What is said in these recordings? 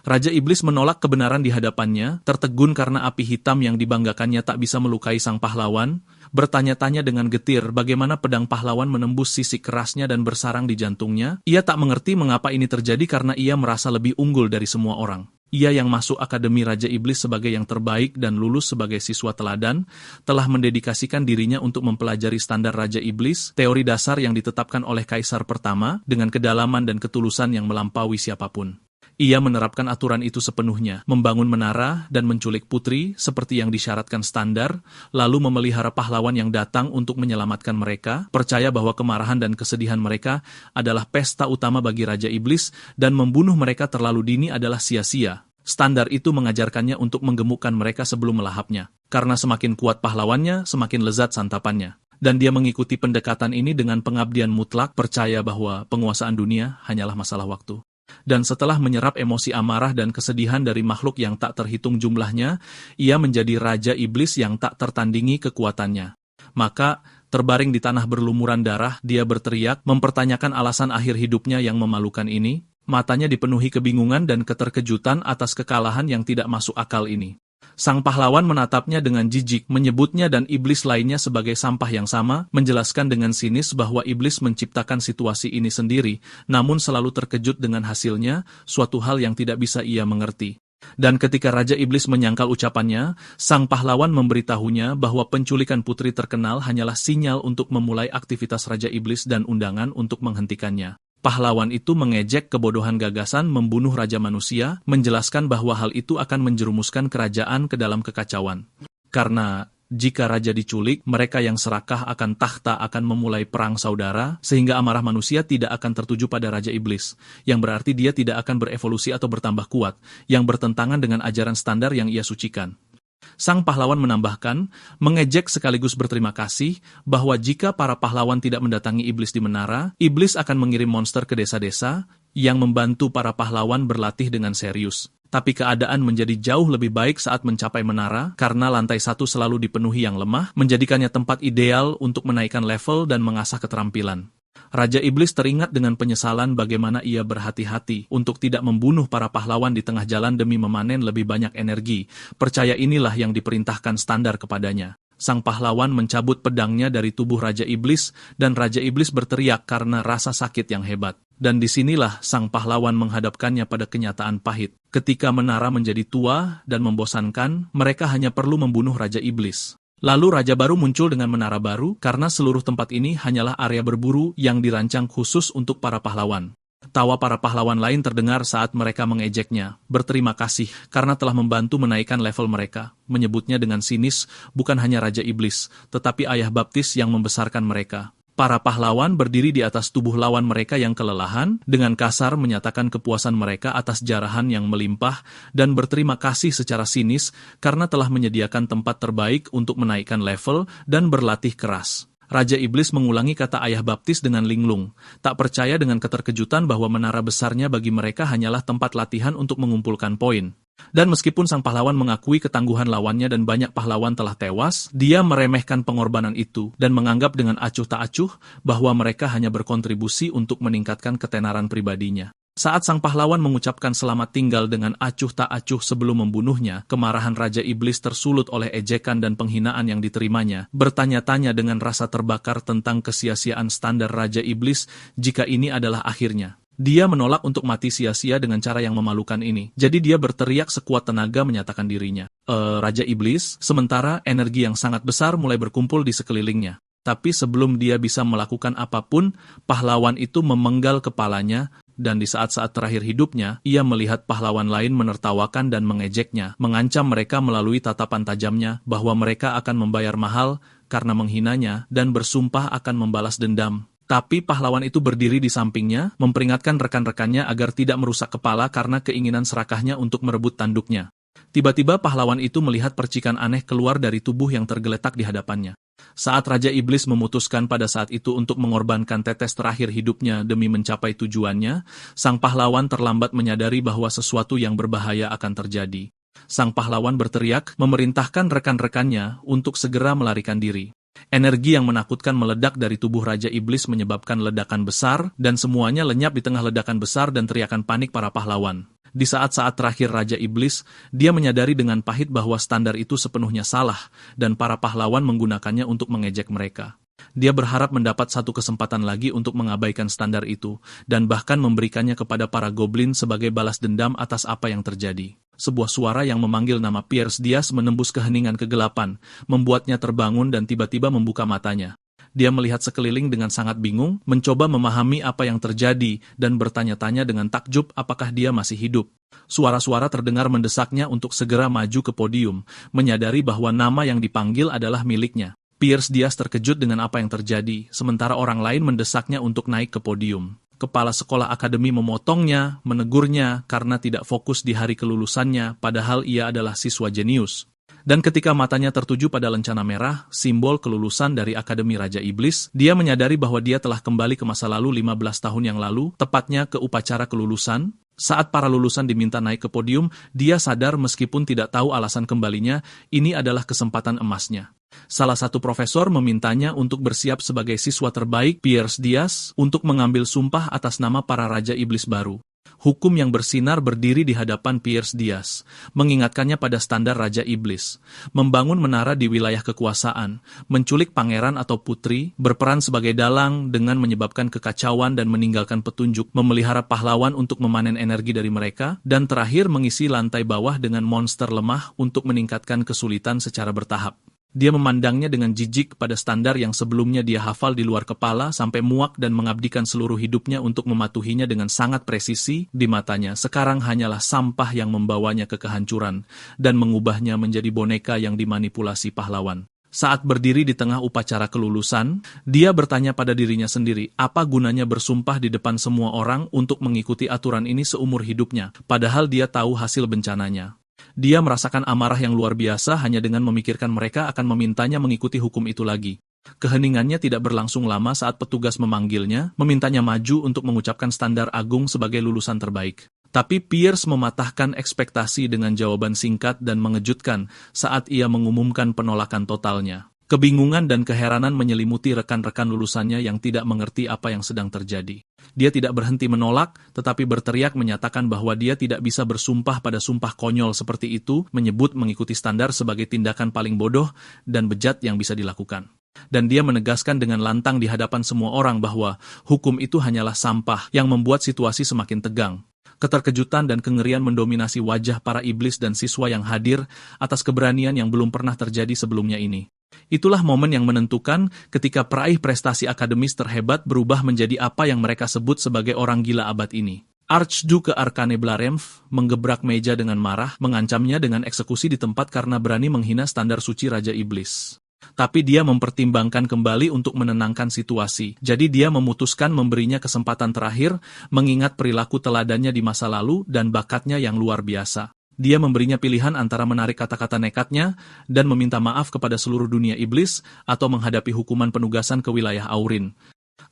Raja Iblis menolak kebenaran di hadapannya, tertegun karena api hitam yang dibanggakannya tak bisa melukai sang pahlawan, bertanya-tanya dengan getir bagaimana pedang pahlawan menembus sisi kerasnya dan bersarang di jantungnya. Ia tak mengerti mengapa ini terjadi karena ia merasa lebih unggul dari semua orang. Ia yang masuk Akademi Raja Iblis sebagai yang terbaik dan lulus sebagai siswa teladan, telah mendedikasikan dirinya untuk mempelajari standar Raja Iblis, teori dasar yang ditetapkan oleh Kaisar pertama, dengan kedalaman dan ketulusan yang melampaui siapapun. Ia menerapkan aturan itu sepenuhnya, membangun menara dan menculik putri seperti yang disyaratkan standar, lalu memelihara pahlawan yang datang untuk menyelamatkan mereka, percaya bahwa kemarahan dan kesedihan mereka adalah pesta utama bagi Raja Iblis, dan membunuh mereka terlalu dini adalah sia-sia. Standar itu mengajarkannya untuk menggemukkan mereka sebelum melahapnya. Karena semakin kuat pahlawannya, semakin lezat santapannya. Dan dia mengikuti pendekatan ini dengan pengabdian mutlak, percaya bahwa penguasaan dunia hanyalah masalah waktu. Dan setelah menyerap emosi amarah dan kesedihan dari makhluk yang tak terhitung jumlahnya, ia menjadi Raja Iblis yang tak tertandingi kekuatannya. Maka, terbaring di tanah berlumuran darah, dia berteriak, mempertanyakan alasan akhir hidupnya yang memalukan ini. Matanya dipenuhi kebingungan dan keterkejutan atas kekalahan yang tidak masuk akal ini. Sang pahlawan menatapnya dengan jijik, menyebutnya dan iblis lainnya sebagai sampah yang sama, menjelaskan dengan sinis bahwa iblis menciptakan situasi ini sendiri, namun selalu terkejut dengan hasilnya, suatu hal yang tidak bisa ia mengerti. Dan ketika Raja Iblis menyangkal ucapannya, sang pahlawan memberitahunya bahwa penculikan putri terkenal hanyalah sinyal untuk memulai aktivitas Raja Iblis dan undangan untuk menghentikannya. Pahlawan itu mengejek kebodohan gagasan membunuh Raja Manusia, menjelaskan bahwa hal itu akan menjerumuskan kerajaan ke dalam kekacauan. Karena jika Raja diculik, mereka yang serakah akan tahta akan memulai perang saudara, sehingga amarah manusia tidak akan tertuju pada Raja Iblis, yang berarti dia tidak akan berevolusi atau bertambah kuat, yang bertentangan dengan ajaran standar yang ia sucikan. Sang pahlawan menambahkan, mengejek sekaligus berterima kasih, bahwa jika para pahlawan tidak mendatangi iblis di menara, iblis akan mengirim monster ke desa-desa, yang membantu para pahlawan berlatih dengan serius. Tapi keadaan menjadi jauh lebih baik saat mencapai menara, karena lantai 1 selalu dipenuhi yang lemah, menjadikannya tempat ideal untuk menaikkan level dan mengasah keterampilan. Raja Iblis teringat dengan penyesalan bagaimana ia berhati-hati untuk tidak membunuh para pahlawan di tengah jalan demi memanen lebih banyak energi. Percaya inilah yang diperintahkan standar kepadanya. Sang pahlawan mencabut pedangnya dari tubuh Raja Iblis, dan Raja Iblis berteriak karena rasa sakit yang hebat. Dan disinilah sang pahlawan menghadapkannya pada kenyataan pahit. Ketika menara menjadi tua dan membosankan, mereka hanya perlu membunuh Raja Iblis. Lalu Raja baru muncul dengan menara baru, karena seluruh tempat ini hanyalah area berburu yang dirancang khusus untuk para pahlawan. Tawa para pahlawan lain terdengar saat mereka mengejeknya, berterima kasih karena telah membantu menaikkan level mereka, menyebutnya dengan sinis, bukan hanya Raja Iblis, tetapi ayah baptis yang membesarkan mereka. Para pahlawan berdiri di atas tubuh lawan mereka yang kelelahan, dengan kasar menyatakan kepuasan mereka atas jarahan yang melimpah, dan berterima kasih secara sinis karena telah menyediakan tempat terbaik untuk menaikkan level dan berlatih keras. Raja Iblis mengulangi kata ayah baptis dengan linglung, tak percaya dengan keterkejutan bahwa menara besarnya bagi mereka hanyalah tempat latihan untuk mengumpulkan poin. Dan meskipun sang pahlawan mengakui ketangguhan lawannya dan banyak pahlawan telah tewas, dia meremehkan pengorbanan itu dan menganggap dengan acuh tak acuh bahwa mereka hanya berkontribusi untuk meningkatkan ketenaran pribadinya. Saat sang pahlawan mengucapkan selamat tinggal dengan acuh tak acuh sebelum membunuhnya, kemarahan Raja Iblis tersulut oleh ejekan dan penghinaan yang diterimanya, bertanya-tanya dengan rasa terbakar tentang kesia-siaan standar Raja Iblis jika ini adalah akhirnya. Dia menolak untuk mati sia-sia dengan cara yang memalukan ini. Jadi dia berteriak sekuat tenaga menyatakan dirinya. Raja Iblis, sementara energi yang sangat besar mulai berkumpul di sekelilingnya. Tapi sebelum dia bisa melakukan apapun, pahlawan itu memenggal kepalanya, dan di saat-saat terakhir hidupnya, ia melihat pahlawan lain menertawakan dan mengejeknya, mengancam mereka melalui tatapan tajamnya bahwa mereka akan membayar mahal karena menghinanya dan bersumpah akan membalas dendam. Tapi pahlawan itu berdiri di sampingnya, memperingatkan rekan-rekannya agar tidak merusak kepala karena keinginan serakahnya untuk merebut tanduknya. Tiba-tiba pahlawan itu melihat percikan aneh keluar dari tubuh yang tergeletak di hadapannya. Saat Raja Iblis memutuskan pada saat itu untuk mengorbankan tetes terakhir hidupnya demi mencapai tujuannya, sang pahlawan terlambat menyadari bahwa sesuatu yang berbahaya akan terjadi. Sang pahlawan berteriak, memerintahkan rekan-rekannya untuk segera melarikan diri. Energi yang menakutkan meledak dari tubuh Raja Iblis menyebabkan ledakan besar, dan semuanya lenyap di tengah ledakan besar dan teriakan panik para pahlawan. Di saat-saat terakhir Raja Iblis, dia menyadari dengan pahit bahwa standar itu sepenuhnya salah, dan para pahlawan menggunakannya untuk mengejek mereka. Dia berharap mendapat satu kesempatan lagi untuk mengabaikan standar itu, dan bahkan memberikannya kepada para goblin sebagai balas dendam atas apa yang terjadi. Sebuah suara yang memanggil nama Pierce Diaz menembus keheningan kegelapan, membuatnya terbangun dan tiba-tiba membuka matanya. Dia melihat sekeliling dengan sangat bingung, mencoba memahami apa yang terjadi, dan bertanya-tanya dengan takjub apakah dia masih hidup. Suara-suara terdengar mendesaknya untuk segera maju ke podium, menyadari bahwa nama yang dipanggil adalah miliknya. Pierce Diaz terkejut dengan apa yang terjadi, sementara orang lain mendesaknya untuk naik ke podium. Kepala sekolah akademi memotongnya, menegurnya karena tidak fokus di hari kelulusannya, padahal ia adalah siswa jenius. Dan ketika matanya tertuju pada lencana merah, simbol kelulusan dari Akademi Raja Iblis, dia menyadari bahwa dia telah kembali ke masa lalu 15 tahun yang lalu, tepatnya ke upacara kelulusan. Saat para lulusan diminta naik ke podium, dia sadar meskipun tidak tahu alasan kembalinya, ini adalah kesempatan emasnya. Salah satu profesor memintanya untuk bersiap sebagai siswa terbaik Pierce Diaz untuk mengambil sumpah atas nama para Raja Iblis baru. Hukum yang bersinar berdiri di hadapan Pierce Diaz, mengingatkannya pada standar Raja Iblis, membangun menara di wilayah kekuasaan, menculik pangeran atau putri, berperan sebagai dalang dengan menyebabkan kekacauan dan meninggalkan petunjuk, memelihara pahlawan untuk memanen energi dari mereka, dan terakhir mengisi lantai bawah dengan monster lemah untuk meningkatkan kesulitan secara bertahap. Dia memandangnya dengan jijik pada standar yang sebelumnya dia hafal di luar kepala sampai muak dan mengabdikan seluruh hidupnya untuk mematuhinya dengan sangat presisi. Di matanya sekarang hanyalah sampah yang membawanya ke kehancuran dan mengubahnya menjadi boneka yang dimanipulasi pahlawan. Saat berdiri di tengah upacara kelulusan, dia bertanya pada dirinya sendiri, apa gunanya bersumpah di depan semua orang untuk mengikuti aturan ini seumur hidupnya, padahal dia tahu hasil bencananya. Dia merasakan amarah yang luar biasa hanya dengan memikirkan mereka akan memintanya mengikuti hukum itu lagi. Keheningannya tidak berlangsung lama saat petugas memanggilnya, memintanya maju untuk mengucapkan standar agung sebagai lulusan terbaik. Tapi Pierce mematahkan ekspektasi dengan jawaban singkat dan mengejutkan saat ia mengumumkan penolakan totalnya. Kebingungan dan keheranan menyelimuti rekan-rekan lulusannya yang tidak mengerti apa yang sedang terjadi. Dia tidak berhenti menolak, tetapi berteriak menyatakan bahwa dia tidak bisa bersumpah pada sumpah konyol seperti itu, menyebut mengikuti standar sebagai tindakan paling bodoh dan bejat yang bisa dilakukan. Dan dia menegaskan dengan lantang di hadapan semua orang bahwa hukum itu hanyalah sampah yang membuat situasi semakin tegang. Keterkejutan dan kengerian mendominasi wajah para iblis dan siswa yang hadir atas keberanian yang belum pernah terjadi sebelumnya ini. Itulah momen yang menentukan ketika peraih prestasi akademis terhebat berubah menjadi apa yang mereka sebut sebagai orang gila abad ini. Archduke Arkane Blaremf menggebrak meja dengan marah, mengancamnya dengan eksekusi di tempat karena berani menghina standar suci Raja Iblis. Tapi dia mempertimbangkan kembali untuk menenangkan situasi. Jadi dia memutuskan memberinya kesempatan terakhir, mengingat perilaku teladannya di masa lalu dan bakatnya yang luar biasa. Dia memberinya pilihan antara menarik kata-kata nekatnya dan meminta maaf kepada seluruh dunia iblis atau menghadapi hukuman penugasan ke wilayah Aurin.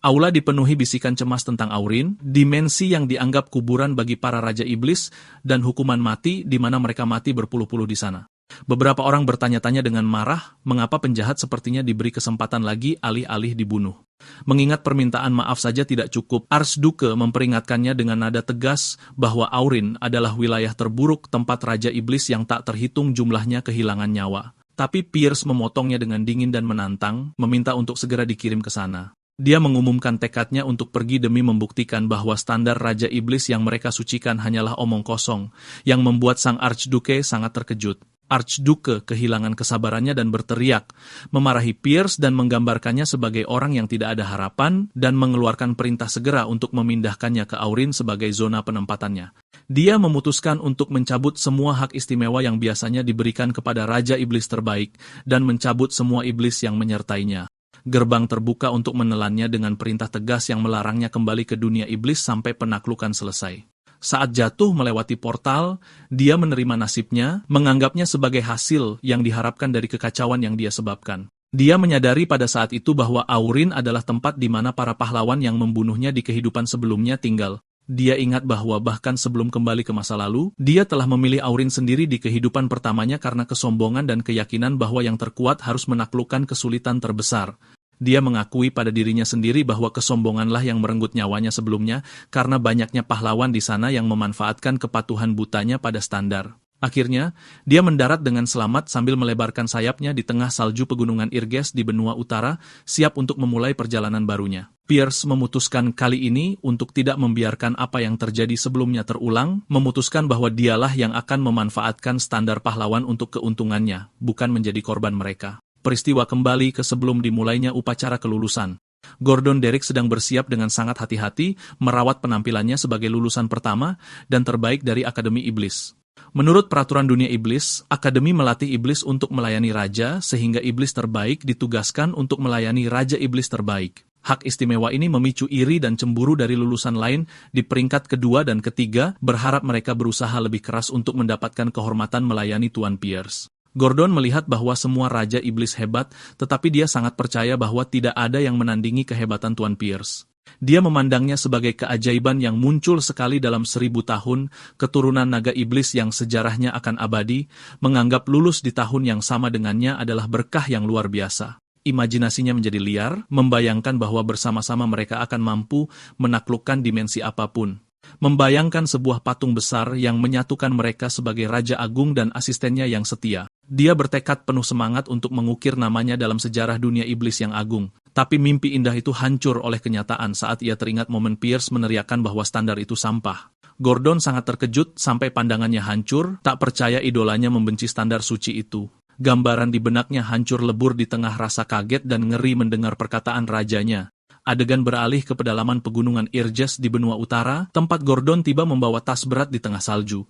Aula dipenuhi bisikan cemas tentang Aurin, dimensi yang dianggap kuburan bagi para raja iblis, dan hukuman mati di mana mereka mati berpuluh-puluh di sana. Beberapa orang bertanya-tanya dengan marah, mengapa penjahat sepertinya diberi kesempatan lagi alih-alih dibunuh. Mengingat permintaan maaf saja tidak cukup, Archduke memperingatkannya dengan nada tegas bahwa Aurin adalah wilayah terburuk tempat Raja Iblis yang tak terhitung jumlahnya kehilangan nyawa. Tapi Pierce memotongnya dengan dingin dan menantang, meminta untuk segera dikirim ke sana. Dia mengumumkan tekadnya untuk pergi demi membuktikan bahwa standar Raja Iblis yang mereka sucikan hanyalah omong kosong, yang membuat sang Archduke sangat terkejut. Archduke kehilangan kesabarannya dan berteriak, memarahi Pierce dan menggambarkannya sebagai orang yang tidak ada harapan dan mengeluarkan perintah segera untuk memindahkannya ke Aurin sebagai zona penempatannya. Dia memutuskan untuk mencabut semua hak istimewa yang biasanya diberikan kepada Raja Iblis terbaik dan mencabut semua iblis yang menyertainya. Gerbang terbuka untuk menelannya dengan perintah tegas yang melarangnya kembali ke dunia iblis sampai penaklukan selesai. Saat jatuh melewati portal, dia menerima nasibnya, menganggapnya sebagai hasil yang diharapkan dari kekacauan yang dia sebabkan. Dia menyadari pada saat itu bahwa Aurin adalah tempat di mana para pahlawan yang membunuhnya di kehidupan sebelumnya tinggal. Dia ingat bahwa bahkan sebelum kembali ke masa lalu, dia telah memilih Aurin sendiri di kehidupan pertamanya karena kesombongan dan keyakinan bahwa yang terkuat harus menaklukkan kesulitan terbesar. Dia mengakui pada dirinya sendiri bahwa kesombonganlah yang merenggut nyawanya sebelumnya karena banyaknya pahlawan di sana yang memanfaatkan kepatuhan butanya pada standar. Akhirnya, dia mendarat dengan selamat sambil melebarkan sayapnya di tengah salju pegunungan Irges di benua utara, siap untuk memulai perjalanan barunya. Pierce memutuskan kali ini untuk tidak membiarkan apa yang terjadi sebelumnya terulang, memutuskan bahwa dialah yang akan memanfaatkan standar pahlawan untuk keuntungannya, bukan menjadi korban mereka. Peristiwa kembali ke sebelum dimulainya upacara kelulusan. Gordon Derrick sedang bersiap dengan sangat hati-hati merawat penampilannya sebagai lulusan pertama dan terbaik dari Akademi Iblis. Menurut peraturan dunia iblis, Akademi melatih iblis untuk melayani raja, sehingga iblis terbaik ditugaskan untuk melayani raja iblis terbaik. Hak istimewa ini memicu iri dan cemburu dari lulusan lain di peringkat kedua dan ketiga, berharap mereka berusaha lebih keras untuk mendapatkan kehormatan melayani Tuan Pierce. Gordon melihat bahwa semua raja iblis hebat, tetapi dia sangat percaya bahwa tidak ada yang menandingi kehebatan Tuan Pierce. Dia memandangnya sebagai keajaiban yang muncul sekali dalam 1000 tahun, keturunan naga iblis yang sejarahnya akan abadi, menganggap lulus di tahun yang sama dengannya adalah berkah yang luar biasa. Imajinasinya menjadi liar, membayangkan bahwa bersama-sama mereka akan mampu menaklukkan dimensi apapun. Membayangkan sebuah patung besar yang menyatukan mereka sebagai Raja Agung dan asistennya yang setia. Dia bertekad penuh semangat untuk mengukir namanya dalam sejarah dunia iblis yang agung. Tapi mimpi indah itu hancur oleh kenyataan saat ia teringat momen Pierce meneriakkan bahwa standar itu sampah. Gordon sangat terkejut sampai pandangannya hancur, tak percaya idolanya membenci standar suci itu. Gambaran di benaknya hancur lebur di tengah rasa kaget dan ngeri mendengar perkataan rajanya. Adegan beralih ke pedalaman pegunungan Irges di benua utara, tempat Gordon tiba membawa tas berat di tengah salju.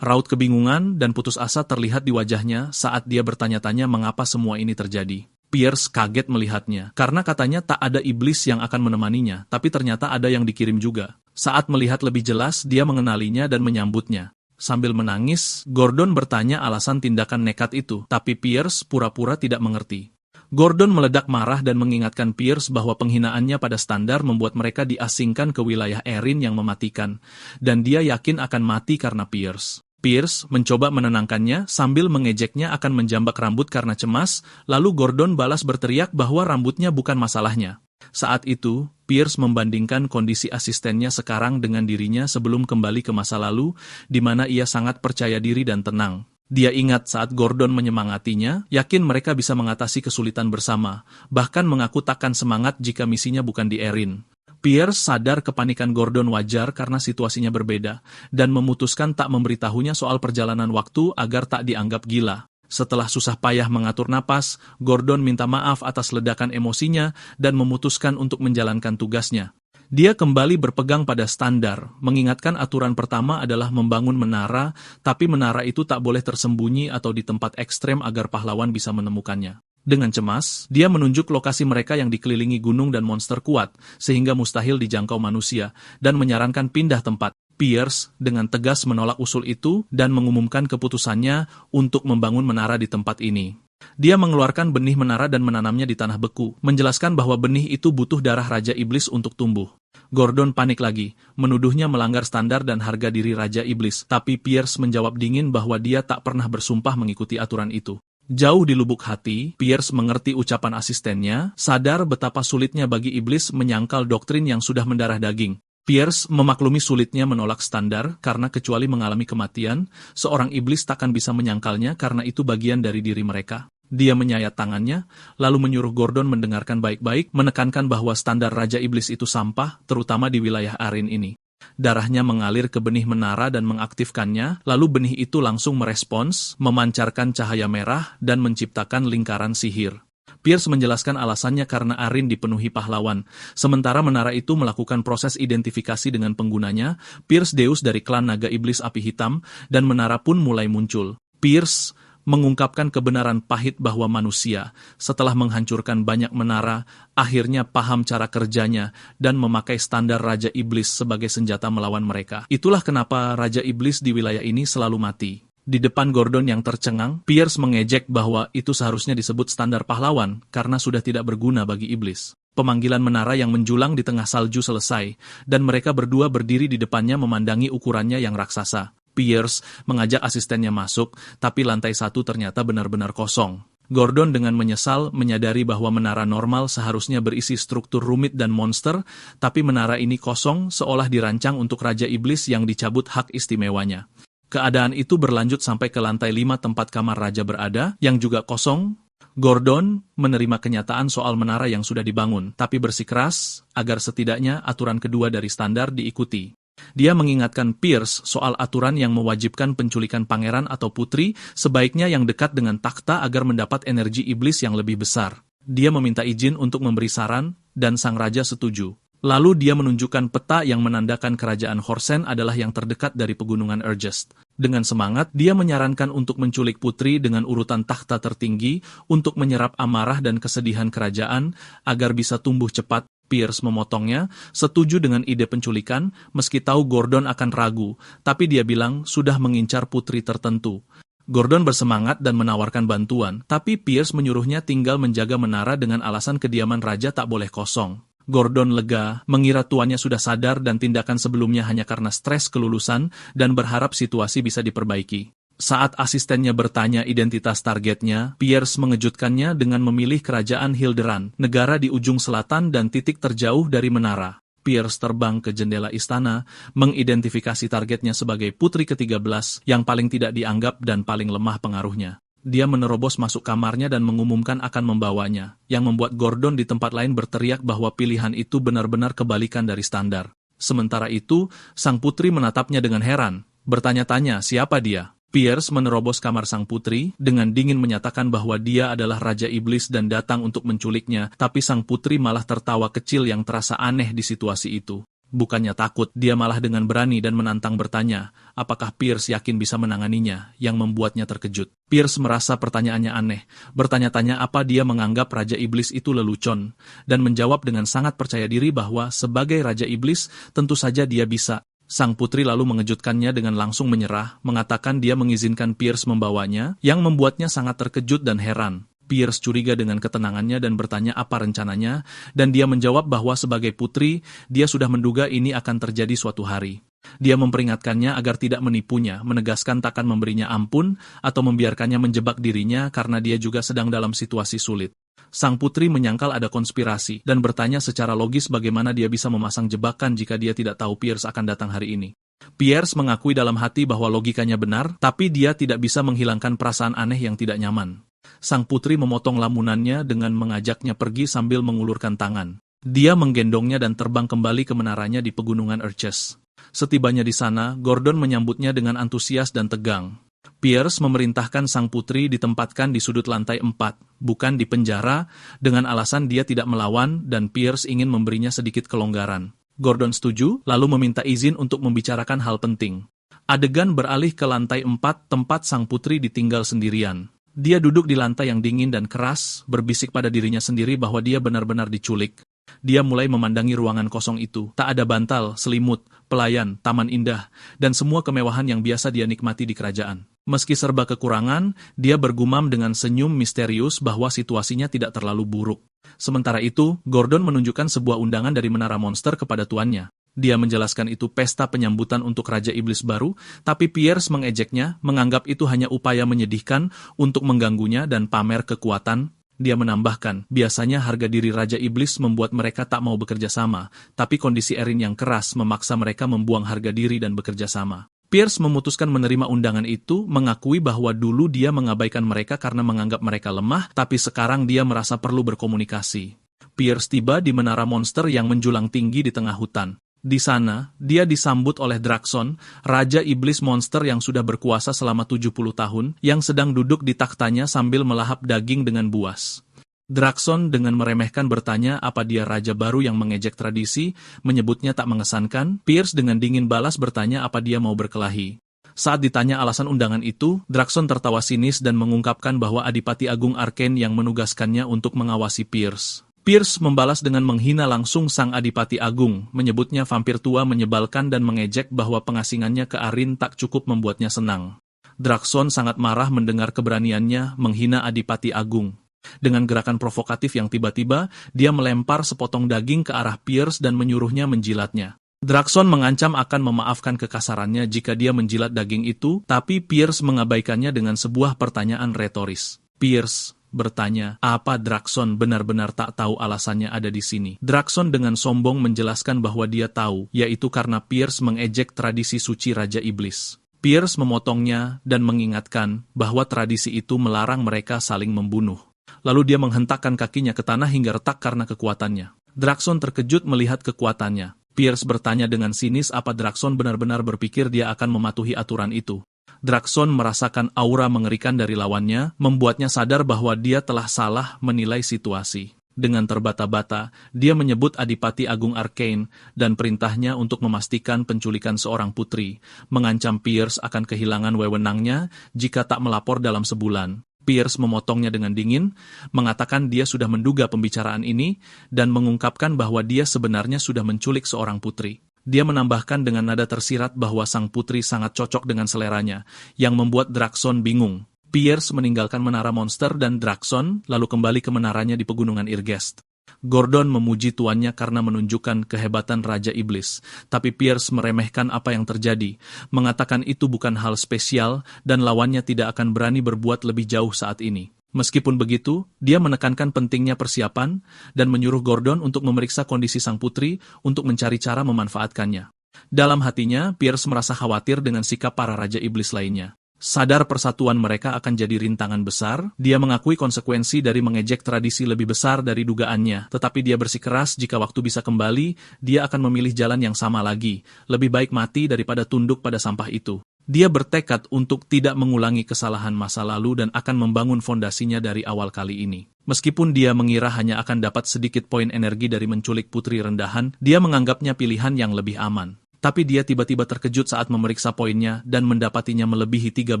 Raut kebingungan dan putus asa terlihat di wajahnya saat dia bertanya-tanya mengapa semua ini terjadi. Pierce kaget melihatnya, karena katanya tak ada iblis yang akan menemaninya, tapi ternyata ada yang dikirim juga. Saat melihat lebih jelas, dia mengenalinya dan menyambutnya. Sambil menangis, Gordon bertanya alasan tindakan nekat itu, tapi Pierce pura-pura tidak mengerti. Gordon meledak marah dan mengingatkan Pierce bahwa penghinaannya pada standar membuat mereka diasingkan ke wilayah Erin yang mematikan, dan dia yakin akan mati karena Pierce. Pierce mencoba menenangkannya sambil mengejeknya akan menjambak rambut karena cemas, lalu Gordon balas berteriak bahwa rambutnya bukan masalahnya. Saat itu, Pierce membandingkan kondisi asistennya sekarang dengan dirinya sebelum kembali ke masa lalu, di mana ia sangat percaya diri dan tenang. Dia ingat saat Gordon menyemangatinya, yakin mereka bisa mengatasi kesulitan bersama, bahkan mengaku takkan semangat jika misinya bukan di Erin. Pierce sadar kepanikan Gordon wajar karena situasinya berbeda, dan memutuskan tak memberitahunya soal perjalanan waktu agar tak dianggap gila. Setelah susah payah mengatur napas, Gordon minta maaf atas ledakan emosinya dan memutuskan untuk menjalankan tugasnya. Dia kembali berpegang pada standar, mengingatkan aturan pertama adalah membangun menara, tapi menara itu tak boleh tersembunyi atau di tempat ekstrem agar pahlawan bisa menemukannya. Dengan cemas, dia menunjuk lokasi mereka yang dikelilingi gunung dan monster kuat, sehingga mustahil dijangkau manusia, dan menyarankan pindah tempat. Pierce dengan tegas menolak usul itu dan mengumumkan keputusannya untuk membangun menara di tempat ini. Dia mengeluarkan benih menara dan menanamnya di tanah beku, menjelaskan bahwa benih itu butuh darah Raja Iblis untuk tumbuh. Gordon panik lagi, menuduhnya melanggar standar dan harga diri Raja Iblis, tapi Pierce menjawab dingin bahwa dia tak pernah bersumpah mengikuti aturan itu. Jauh di lubuk hati, Pierce mengerti ucapan asistennya, sadar betapa sulitnya bagi iblis menyangkal doktrin yang sudah mendarah daging. Pierce memaklumi sulitnya menolak standar karena kecuali mengalami kematian, seorang iblis takkan bisa menyangkalnya karena itu bagian dari diri mereka. Dia menyayat tangannya, lalu menyuruh Gordon mendengarkan baik-baik, menekankan bahwa standar Raja Iblis itu sampah, terutama di wilayah Erin ini. Darahnya mengalir ke benih menara dan mengaktifkannya, lalu benih itu langsung merespons, memancarkan cahaya merah, dan menciptakan lingkaran sihir. Pierce menjelaskan alasannya karena Erin dipenuhi pahlawan. Sementara menara itu melakukan proses identifikasi dengan penggunanya, Pierce Deus dari klan naga iblis api hitam, dan menara pun mulai muncul. Pierce mengungkapkan kebenaran pahit bahwa manusia, setelah menghancurkan banyak menara, akhirnya paham cara kerjanya dan memakai standar Raja Iblis sebagai senjata melawan mereka. Itulah kenapa Raja Iblis di wilayah ini selalu mati. Di depan Gordon yang tercengang, Pierce mengejek bahwa itu seharusnya disebut standar pahlawan karena sudah tidak berguna bagi iblis. Pemanggilan menara yang menjulang di tengah salju selesai, dan mereka berdua berdiri di depannya memandangi ukurannya yang raksasa. Pierce mengajak asistennya masuk, tapi lantai 1 ternyata benar-benar kosong. Gordon dengan menyesal menyadari bahwa menara normal seharusnya berisi struktur rumit dan monster, tapi menara ini kosong seolah dirancang untuk Raja Iblis yang dicabut hak istimewanya. Keadaan itu berlanjut sampai ke lantai 5 tempat kamar Raja berada, yang juga kosong. Gordon menerima kenyataan soal menara yang sudah dibangun, tapi bersikeras agar setidaknya aturan kedua dari standar diikuti. Dia mengingatkan Pierce soal aturan yang mewajibkan penculikan pangeran atau putri sebaiknya yang dekat dengan takhta agar mendapat energi iblis yang lebih besar. Dia meminta izin untuk memberi saran, dan sang raja setuju. Lalu dia menunjukkan peta yang menandakan kerajaan Horsen adalah yang terdekat dari pegunungan Urgest. Dengan semangat, dia menyarankan untuk menculik putri dengan urutan takhta tertinggi untuk menyerap amarah dan kesedihan kerajaan agar bisa tumbuh cepat. Pierce memotongnya, setuju dengan ide penculikan, meski tahu Gordon akan ragu, tapi dia bilang sudah mengincar putri tertentu. Gordon bersemangat dan menawarkan bantuan, tapi Pierce menyuruhnya tinggal menjaga menara dengan alasan kediaman raja tak boleh kosong. Gordon lega, mengira tuannya sudah sadar dan tindakan sebelumnya hanya karena stres kelulusan dan berharap situasi bisa diperbaiki. Saat asistennya bertanya identitas targetnya, Pierce mengejutkannya dengan memilih kerajaan Hilderan, negara di ujung selatan dan titik terjauh dari menara. Pierce terbang ke jendela istana, mengidentifikasi targetnya sebagai putri ke-13 yang paling tidak dianggap dan paling lemah pengaruhnya. Dia menerobos masuk kamarnya dan mengumumkan akan membawanya, yang membuat Gordon di tempat lain berteriak bahwa pilihan itu benar-benar kebalikan dari standar. Sementara itu, sang putri menatapnya dengan heran, bertanya-tanya siapa dia. Pierce menerobos kamar sang putri, dengan dingin menyatakan bahwa dia adalah Raja Iblis dan datang untuk menculiknya, tapi sang putri malah tertawa kecil yang terasa aneh di situasi itu. Bukannya takut, dia malah dengan berani dan menantang bertanya, apakah Pierce yakin bisa menanganinya, yang membuatnya terkejut. Pierce merasa pertanyaannya aneh, bertanya-tanya apa dia menganggap Raja Iblis itu lelucon, dan menjawab dengan sangat percaya diri bahwa sebagai Raja Iblis, tentu saja dia bisa. Sang putri lalu mengejutkannya dengan langsung menyerah, mengatakan dia mengizinkan Pierce membawanya, yang membuatnya sangat terkejut dan heran. Pierce curiga dengan ketenangannya dan bertanya apa rencananya, dan dia menjawab bahwa sebagai putri, dia sudah menduga ini akan terjadi suatu hari. Dia memperingatkannya agar tidak menipunya, menegaskan takkan memberinya ampun, atau membiarkannya menjebak dirinya karena dia juga sedang dalam situasi sulit. Sang putri menyangkal ada konspirasi, dan bertanya secara logis bagaimana dia bisa memasang jebakan jika dia tidak tahu Pierce akan datang hari ini. Pierce mengakui dalam hati bahwa logikanya benar, tapi dia tidak bisa menghilangkan perasaan aneh yang tidak nyaman. Sang putri memotong lamunannya dengan mengajaknya pergi sambil mengulurkan tangan. Dia menggendongnya dan terbang kembali ke menaranya di pegunungan Urgest. Setibanya di sana, Gordon menyambutnya dengan antusias dan tegang. Pierce memerintahkan sang putri ditempatkan di sudut lantai 4, bukan di penjara, dengan alasan dia tidak melawan dan Pierce ingin memberinya sedikit kelonggaran. Gordon setuju, lalu meminta izin untuk membicarakan hal penting. Adegan beralih ke lantai 4 tempat sang putri ditinggal sendirian. Dia duduk di lantai yang dingin dan keras, berbisik pada dirinya sendiri bahwa dia benar-benar diculik. Dia mulai memandangi ruangan kosong itu. Tak ada bantal, selimut, pelayan, taman indah, dan semua kemewahan yang biasa dia nikmati di kerajaan. Meski serba kekurangan, dia bergumam dengan senyum misterius bahwa situasinya tidak terlalu buruk. Sementara itu, Gordon menunjukkan sebuah undangan dari Menara Monster kepada tuannya. Dia menjelaskan itu pesta penyambutan untuk Raja Iblis baru, tapi Pierce mengejeknya, menganggap itu hanya upaya menyedihkan untuk mengganggunya dan pamer kekuatan. Dia menambahkan, biasanya harga diri Raja Iblis membuat mereka tak mau bekerja sama, tapi kondisi Erin yang keras memaksa mereka membuang harga diri dan bekerja sama. Pierce memutuskan menerima undangan itu, mengakui bahwa dulu dia mengabaikan mereka karena menganggap mereka lemah, tapi sekarang dia merasa perlu berkomunikasi. Pierce tiba di Menara Monster yang menjulang tinggi di tengah hutan. Di sana, dia disambut oleh Drakson, Raja Iblis Monster yang sudah berkuasa selama 70 tahun, yang sedang duduk di takhtanya sambil melahap daging dengan buas. Drakson dengan meremehkan bertanya apa dia raja baru yang mengejek tradisi, menyebutnya tak mengesankan. Pierce dengan dingin balas bertanya apa dia mau berkelahi. Saat ditanya alasan undangan itu, Drakson tertawa sinis dan mengungkapkan bahwa Adipati Agung Arcane yang menugaskannya untuk mengawasi Pierce. Pierce membalas dengan menghina langsung sang Adipati Agung, menyebutnya vampir tua menyebalkan dan mengejek bahwa pengasingannya ke Arin tak cukup membuatnya senang. Drakson sangat marah mendengar keberaniannya menghina Adipati Agung. Dengan gerakan provokatif yang tiba-tiba, dia melempar sepotong daging ke arah Pierce dan menyuruhnya menjilatnya. Drakson mengancam akan memaafkan kekasarannya jika dia menjilat daging itu, tapi Pierce mengabaikannya dengan sebuah pertanyaan retoris. Pierce, bertanya, apa Drakson benar-benar tak tahu alasannya ada di sini? Drakson dengan sombong menjelaskan bahwa dia tahu, yaitu karena Pierce mengejek tradisi suci Raja Iblis. Pierce memotongnya dan mengingatkan bahwa tradisi itu melarang mereka saling membunuh. Lalu dia menghentakkan kakinya ke tanah hingga retak karena kekuatannya. Drakson terkejut melihat kekuatannya. Pierce bertanya dengan sinis apa Drakson benar-benar berpikir dia akan mematuhi aturan itu. Drakson merasakan aura mengerikan dari lawannya, membuatnya sadar bahwa dia telah salah menilai situasi. Dengan terbata-bata, dia menyebut Adipati Agung Arcane dan perintahnya untuk memastikan penculikan seorang putri, mengancam Pierce akan kehilangan wewenangnya jika tak melapor dalam sebulan. Pierce memotongnya dengan dingin, mengatakan dia sudah menduga pembicaraan ini, dan mengungkapkan bahwa dia sebenarnya sudah menculik seorang putri. Dia menambahkan dengan nada tersirat bahwa sang putri sangat cocok dengan seleranya, yang membuat Drakson bingung. Pierce meninggalkan menara monster dan Drakson lalu kembali ke menaranya di pegunungan Irgest. Gordon memuji tuannya karena menunjukkan kehebatan Raja Iblis, tapi Pierce meremehkan apa yang terjadi, mengatakan itu bukan hal spesial dan lawannya tidak akan berani berbuat lebih jauh saat ini. Meskipun begitu, dia menekankan pentingnya persiapan dan menyuruh Gordon untuk memeriksa kondisi sang putri untuk mencari cara memanfaatkannya. Dalam hatinya, Pierce merasa khawatir dengan sikap para Raja Iblis lainnya. Sadar persatuan mereka akan jadi rintangan besar, dia mengakui konsekuensi dari mengejek tradisi lebih besar dari dugaannya, tetapi dia bersikeras jika waktu bisa kembali, dia akan memilih jalan yang sama lagi, lebih baik mati daripada tunduk pada sampah itu. Dia bertekad untuk tidak mengulangi kesalahan masa lalu dan akan membangun fondasinya dari awal kali ini. Meskipun dia mengira hanya akan dapat sedikit poin energi dari menculik putri rendahan, dia menganggapnya pilihan yang lebih aman. Tapi dia tiba-tiba terkejut saat memeriksa poinnya dan mendapatinya melebihi 13.000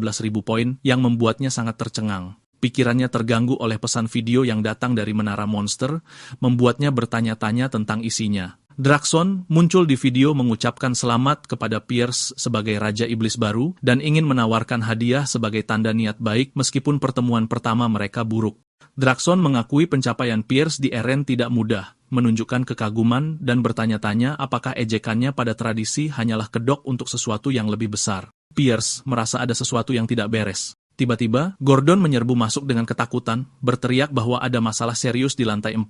poin yang membuatnya sangat tercengang. Pikirannya terganggu oleh pesan video yang datang dari Menara Monster, membuatnya bertanya-tanya tentang isinya. Drakson muncul di video mengucapkan selamat kepada Pierce sebagai Raja Iblis baru dan ingin menawarkan hadiah sebagai tanda niat baik meskipun pertemuan pertama mereka buruk. Drakson mengakui pencapaian Pierce di Eren tidak mudah, menunjukkan kekaguman dan bertanya-tanya apakah ejekannya pada tradisi hanyalah kedok untuk sesuatu yang lebih besar. Pierce merasa ada sesuatu yang tidak beres. Tiba-tiba, Gordon menyerbu masuk dengan ketakutan, berteriak bahwa ada masalah serius di lantai 4.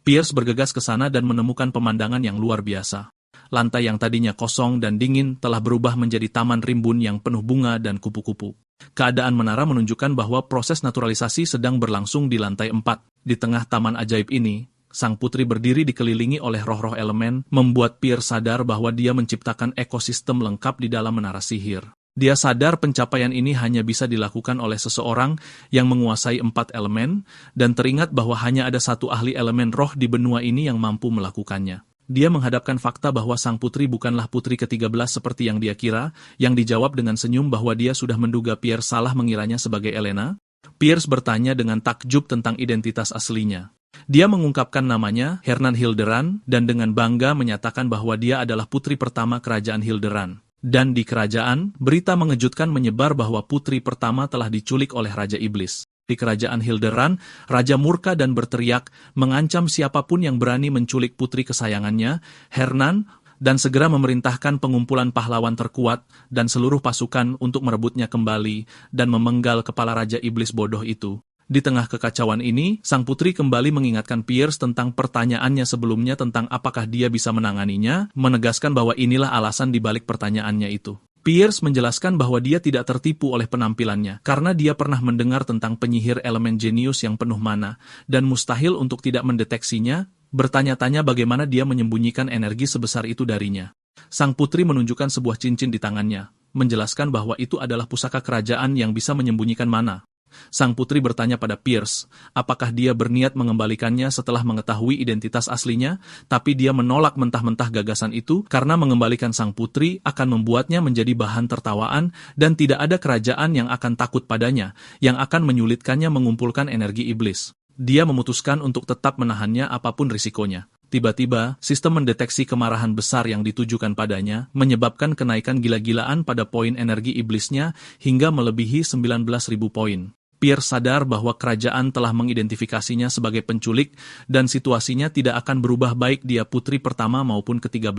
Pierce bergegas ke sana dan menemukan pemandangan yang luar biasa. Lantai yang tadinya kosong dan dingin telah berubah menjadi taman rimbun yang penuh bunga dan kupu-kupu. Keadaan menara menunjukkan bahwa proses naturalisasi sedang berlangsung di lantai 4. Di tengah taman ajaib ini, sang putri berdiri dikelilingi oleh roh-roh elemen, membuat Pierce sadar bahwa dia menciptakan ekosistem lengkap di dalam menara sihir. Dia sadar pencapaian ini hanya bisa dilakukan oleh seseorang yang menguasai 4 elemen, dan teringat bahwa hanya ada satu ahli elemen roh di benua ini yang mampu melakukannya. Dia menghadapkan fakta bahwa sang putri bukanlah putri ke-13 seperti yang dia kira, yang dijawab dengan senyum bahwa dia sudah menduga Pierce salah mengiranya sebagai Elena. Pierce bertanya dengan takjub tentang identitas aslinya. Dia mengungkapkan namanya, Hernan Hilderan, dan dengan bangga menyatakan bahwa dia adalah putri pertama kerajaan Hilderan. Dan di kerajaan, berita mengejutkan menyebar bahwa putri pertama telah diculik oleh Raja Iblis. Di kerajaan Hilderan, Raja murka dan berteriak, mengancam siapapun yang berani menculik putri kesayangannya, Hernan, dan segera memerintahkan pengumpulan pahlawan terkuat dan seluruh pasukan untuk merebutnya kembali dan memenggal kepala Raja Iblis bodoh itu. Di tengah kekacauan ini, sang putri kembali mengingatkan Pierce tentang pertanyaannya sebelumnya tentang apakah dia bisa menanganinya, menegaskan bahwa inilah alasan dibalik pertanyaannya itu. Pierce menjelaskan bahwa dia tidak tertipu oleh penampilannya, karena dia pernah mendengar tentang penyihir elemen jenius yang penuh mana, dan mustahil untuk tidak mendeteksinya, bertanya-tanya bagaimana dia menyembunyikan energi sebesar itu darinya. Sang putri menunjukkan sebuah cincin di tangannya, menjelaskan bahwa itu adalah pusaka kerajaan yang bisa menyembunyikan mana. Sang putri bertanya pada Pierce, apakah dia berniat mengembalikannya setelah mengetahui identitas aslinya, tapi dia menolak mentah-mentah gagasan itu karena mengembalikan sang putri akan membuatnya menjadi bahan tertawaan dan tidak ada kerajaan yang akan takut padanya, yang akan menyulitkannya mengumpulkan energi iblis. Dia memutuskan untuk tetap menahannya apapun risikonya. Tiba-tiba, sistem mendeteksi kemarahan besar yang ditujukan padanya menyebabkan kenaikan gila-gilaan pada poin energi iblisnya hingga melebihi 19.000 poin. Pierce sadar bahwa kerajaan telah mengidentifikasinya sebagai penculik dan situasinya tidak akan berubah baik dia putri pertama maupun ke-13.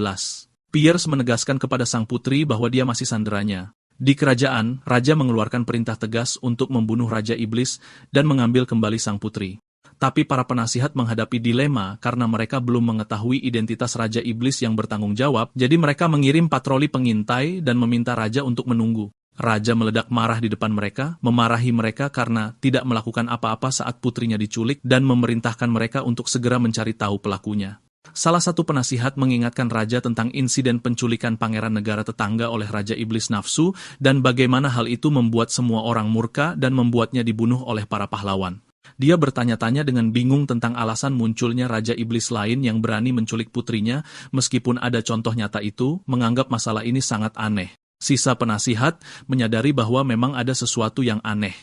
Pierce menegaskan kepada sang putri bahwa dia masih sanderanya. Di kerajaan, raja mengeluarkan perintah tegas untuk membunuh Raja Iblis dan mengambil kembali sang putri. Tapi para penasihat menghadapi dilema karena mereka belum mengetahui identitas Raja Iblis yang bertanggung jawab, jadi mereka mengirim patroli pengintai dan meminta raja untuk menunggu. Raja meledak marah di depan mereka, memarahi mereka karena tidak melakukan apa-apa saat putrinya diculik dan memerintahkan mereka untuk segera mencari tahu pelakunya. Salah satu penasihat mengingatkan raja tentang insiden penculikan pangeran negara tetangga oleh Raja Iblis Nafsu dan bagaimana hal itu membuat semua orang murka dan membuatnya dibunuh oleh para pahlawan. Dia bertanya-tanya dengan bingung tentang alasan munculnya Raja Iblis lain yang berani menculik putrinya, meskipun ada contoh nyata itu, menganggap masalah ini sangat aneh. Sisa penasihat menyadari bahwa memang ada sesuatu yang aneh.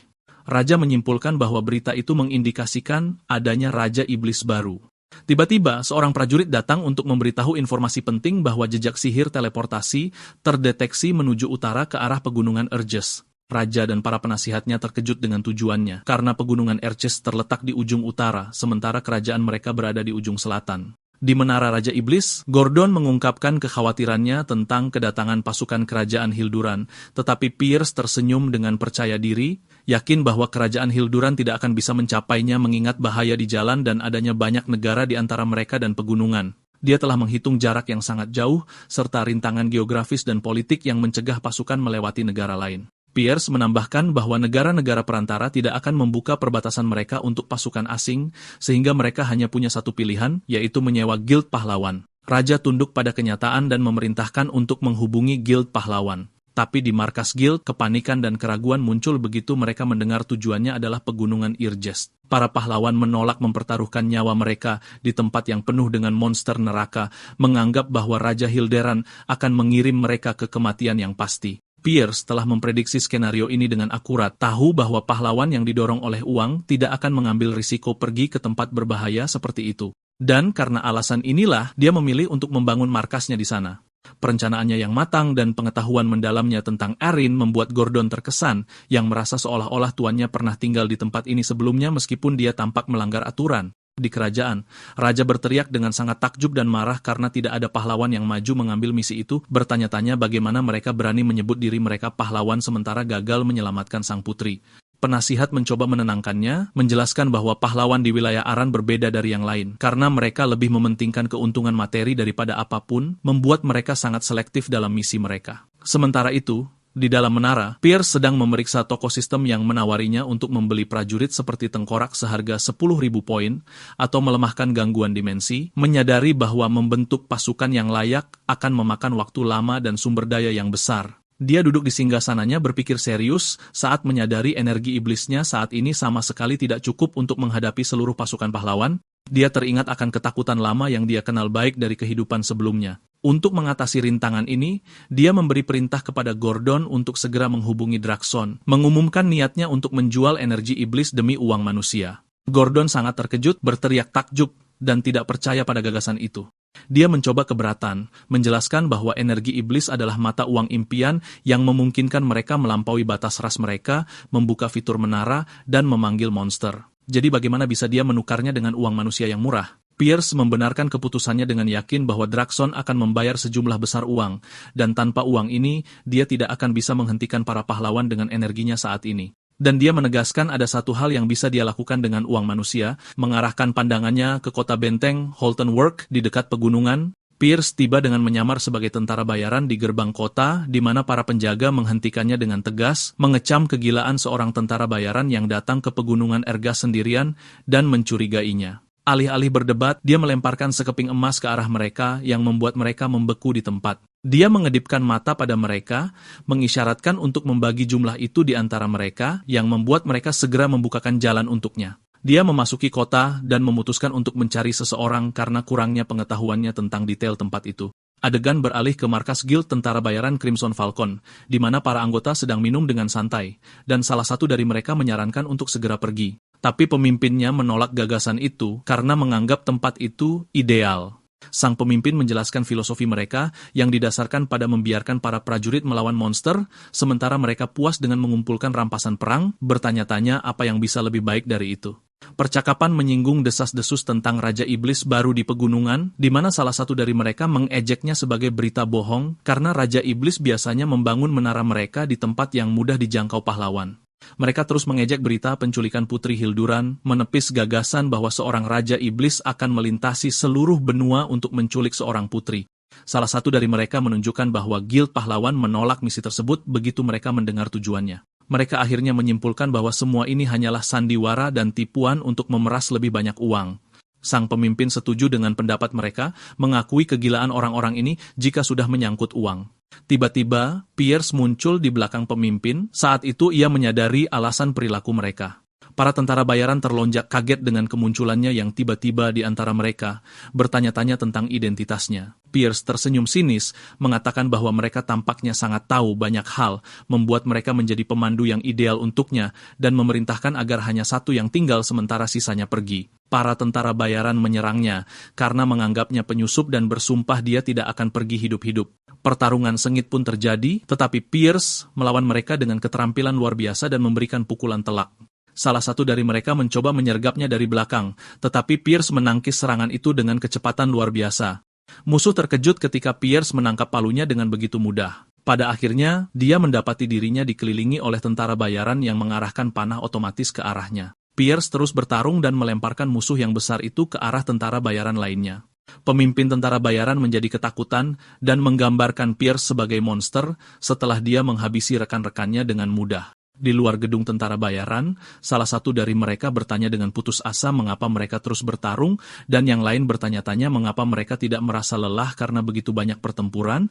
Raja menyimpulkan bahwa berita itu mengindikasikan adanya Raja Iblis baru. Tiba-tiba, seorang prajurit datang untuk memberitahu informasi penting bahwa jejak sihir teleportasi terdeteksi menuju utara ke arah pegunungan Erjes. Raja dan para penasihatnya terkejut dengan tujuannya, karena pegunungan Erjes terletak di ujung utara, sementara kerajaan mereka berada di ujung selatan. Di Menara Raja Iblis, Gordon mengungkapkan kekhawatirannya tentang kedatangan pasukan kerajaan Hilduran, tetapi Pierce tersenyum dengan percaya diri, yakin bahwa kerajaan Hilduran tidak akan bisa mencapainya mengingat bahaya di jalan dan adanya banyak negara di antara mereka dan pegunungan. Dia telah menghitung jarak yang sangat jauh, serta rintangan geografis dan politik yang mencegah pasukan melewati negara lain. Pierce menambahkan bahwa negara-negara perantara tidak akan membuka perbatasan mereka untuk pasukan asing, sehingga mereka hanya punya satu pilihan, yaitu menyewa Guild Pahlawan. Raja tunduk pada kenyataan dan memerintahkan untuk menghubungi Guild Pahlawan. Tapi di markas Guild, kepanikan dan keraguan muncul begitu mereka mendengar tujuannya adalah pegunungan Irjes. Para pahlawan menolak mempertaruhkan nyawa mereka di tempat yang penuh dengan monster neraka, menganggap bahwa Raja Hilderan akan mengirim mereka ke kematian yang pasti. Pierce telah memprediksi skenario ini dengan akurat, tahu bahwa pahlawan yang didorong oleh uang tidak akan mengambil risiko pergi ke tempat berbahaya seperti itu. Dan karena alasan inilah, dia memilih untuk membangun markasnya di sana. Perencanaannya yang matang dan pengetahuan mendalamnya tentang Erin membuat Gordon terkesan, yang merasa seolah-olah tuannya pernah tinggal di tempat ini sebelumnya meskipun dia tampak melanggar aturan. Di kerajaan, raja berteriak dengan sangat takjub dan marah karena tidak ada pahlawan yang maju mengambil misi itu, bertanya-tanya bagaimana mereka berani menyebut diri mereka pahlawan sementara gagal menyelamatkan sang putri. Penasihat mencoba menenangkannya, menjelaskan bahwa pahlawan di wilayah Aran berbeda dari yang lain, karena mereka lebih mementingkan keuntungan materi daripada apapun, membuat mereka sangat selektif dalam misi mereka. Sementara itu, di dalam menara, Pierce sedang memeriksa toko sistem yang menawarinya untuk membeli prajurit seperti tengkorak seharga 10.000 poin atau melemahkan gangguan dimensi, menyadari bahwa membentuk pasukan yang layak akan memakan waktu lama dan sumber daya yang besar. Dia duduk di singgasananya berpikir serius saat menyadari energi iblisnya saat ini sama sekali tidak cukup untuk menghadapi seluruh pasukan pahlawan. Dia teringat akan ketakutan lama yang dia kenal baik dari kehidupan sebelumnya. Untuk mengatasi rintangan ini, dia memberi perintah kepada Gordon untuk segera menghubungi Draxon, mengumumkan niatnya untuk menjual energi iblis demi uang manusia. Gordon sangat terkejut, berteriak takjub, dan tidak percaya pada gagasan itu. Dia mencoba keberatan, menjelaskan bahwa energi iblis adalah mata uang impian yang memungkinkan mereka melampaui batas ras mereka, membuka fitur menara, dan memanggil monster. Jadi bagaimana bisa dia menukarnya dengan uang manusia yang murah? Pierce membenarkan keputusannya dengan yakin bahwa Draxon akan membayar sejumlah besar uang, dan tanpa uang ini, dia tidak akan bisa menghentikan para pahlawan dengan energinya saat ini. Dan dia menegaskan ada satu hal yang bisa dia lakukan dengan uang manusia, mengarahkan pandangannya ke kota benteng Holton Work di dekat pegunungan. Pierce tiba dengan menyamar sebagai tentara bayaran di gerbang kota, di mana para penjaga menghentikannya dengan tegas, mengecam kegilaan seorang tentara bayaran yang datang ke pegunungan Ergas sendirian dan mencurigainya. Alih-alih berdebat, dia melemparkan sekeping emas ke arah mereka yang membuat mereka membeku di tempat. Dia mengedipkan mata pada mereka, mengisyaratkan untuk membagi jumlah itu di antara mereka, yang membuat mereka segera membukakan jalan untuknya. Dia memasuki kota dan memutuskan untuk mencari seseorang karena kurangnya pengetahuannya tentang detail tempat itu. Adegan beralih ke markas Guild Tentara Bayaran Crimson Falcon, di mana para anggota sedang minum dengan santai, dan salah satu dari mereka menyarankan untuk segera pergi. Tapi pemimpinnya menolak gagasan itu karena menganggap tempat itu ideal. Sang pemimpin menjelaskan filosofi mereka yang didasarkan pada membiarkan para prajurit melawan monster, sementara mereka puas dengan mengumpulkan rampasan perang, bertanya-tanya apa yang bisa lebih baik dari itu. Percakapan menyinggung desas-desus tentang Raja Iblis baru di pegunungan, di mana salah satu dari mereka mengejeknya sebagai berita bohong, karena Raja Iblis biasanya membangun menara mereka di tempat yang mudah dijangkau pahlawan. Mereka terus mengejek berita penculikan Putri Hilduran, menepis gagasan bahwa seorang Raja Iblis akan melintasi seluruh benua untuk menculik seorang putri. Salah satu dari mereka menunjukkan bahwa Guild Pahlawan menolak misi tersebut begitu mereka mendengar tujuannya. Mereka akhirnya menyimpulkan bahwa semua ini hanyalah sandiwara dan tipuan untuk memeras lebih banyak uang. Sang pemimpin setuju dengan pendapat mereka, mengakui kegilaan orang-orang ini jika sudah menyangkut uang. Tiba-tiba, Pierce muncul di belakang pemimpin. Saat itu ia menyadari alasan perilaku mereka. Para tentara bayaran terlonjak kaget dengan kemunculannya yang tiba-tiba di antara mereka, bertanya-tanya tentang identitasnya. Pierce tersenyum sinis, mengatakan bahwa mereka tampaknya sangat tahu banyak hal, membuat mereka menjadi pemandu yang ideal untuknya, dan memerintahkan agar hanya satu yang tinggal sementara sisanya pergi. Para tentara bayaran menyerangnya, karena menganggapnya penyusup dan bersumpah dia tidak akan pergi hidup-hidup. Pertarungan sengit pun terjadi, tetapi Pierce melawan mereka dengan keterampilan luar biasa dan memberikan pukulan telak. Salah satu dari mereka mencoba menyergapnya dari belakang, tetapi Pierce menangkis serangan itu dengan kecepatan luar biasa. Musuh terkejut ketika Pierce menangkap palunya dengan begitu mudah. Pada akhirnya, dia mendapati dirinya dikelilingi oleh tentara bayaran yang mengarahkan panah otomatis ke arahnya. Pierce terus bertarung dan melemparkan musuh yang besar itu ke arah tentara bayaran lainnya. Pemimpin tentara bayaran menjadi ketakutan dan menggambarkan Pierce sebagai monster setelah dia menghabisi rekan-rekannya dengan mudah. Di luar gedung tentara bayaran, salah satu dari mereka bertanya dengan putus asa mengapa mereka terus bertarung, dan yang lain bertanya-tanya mengapa mereka tidak merasa lelah karena begitu banyak pertempuran.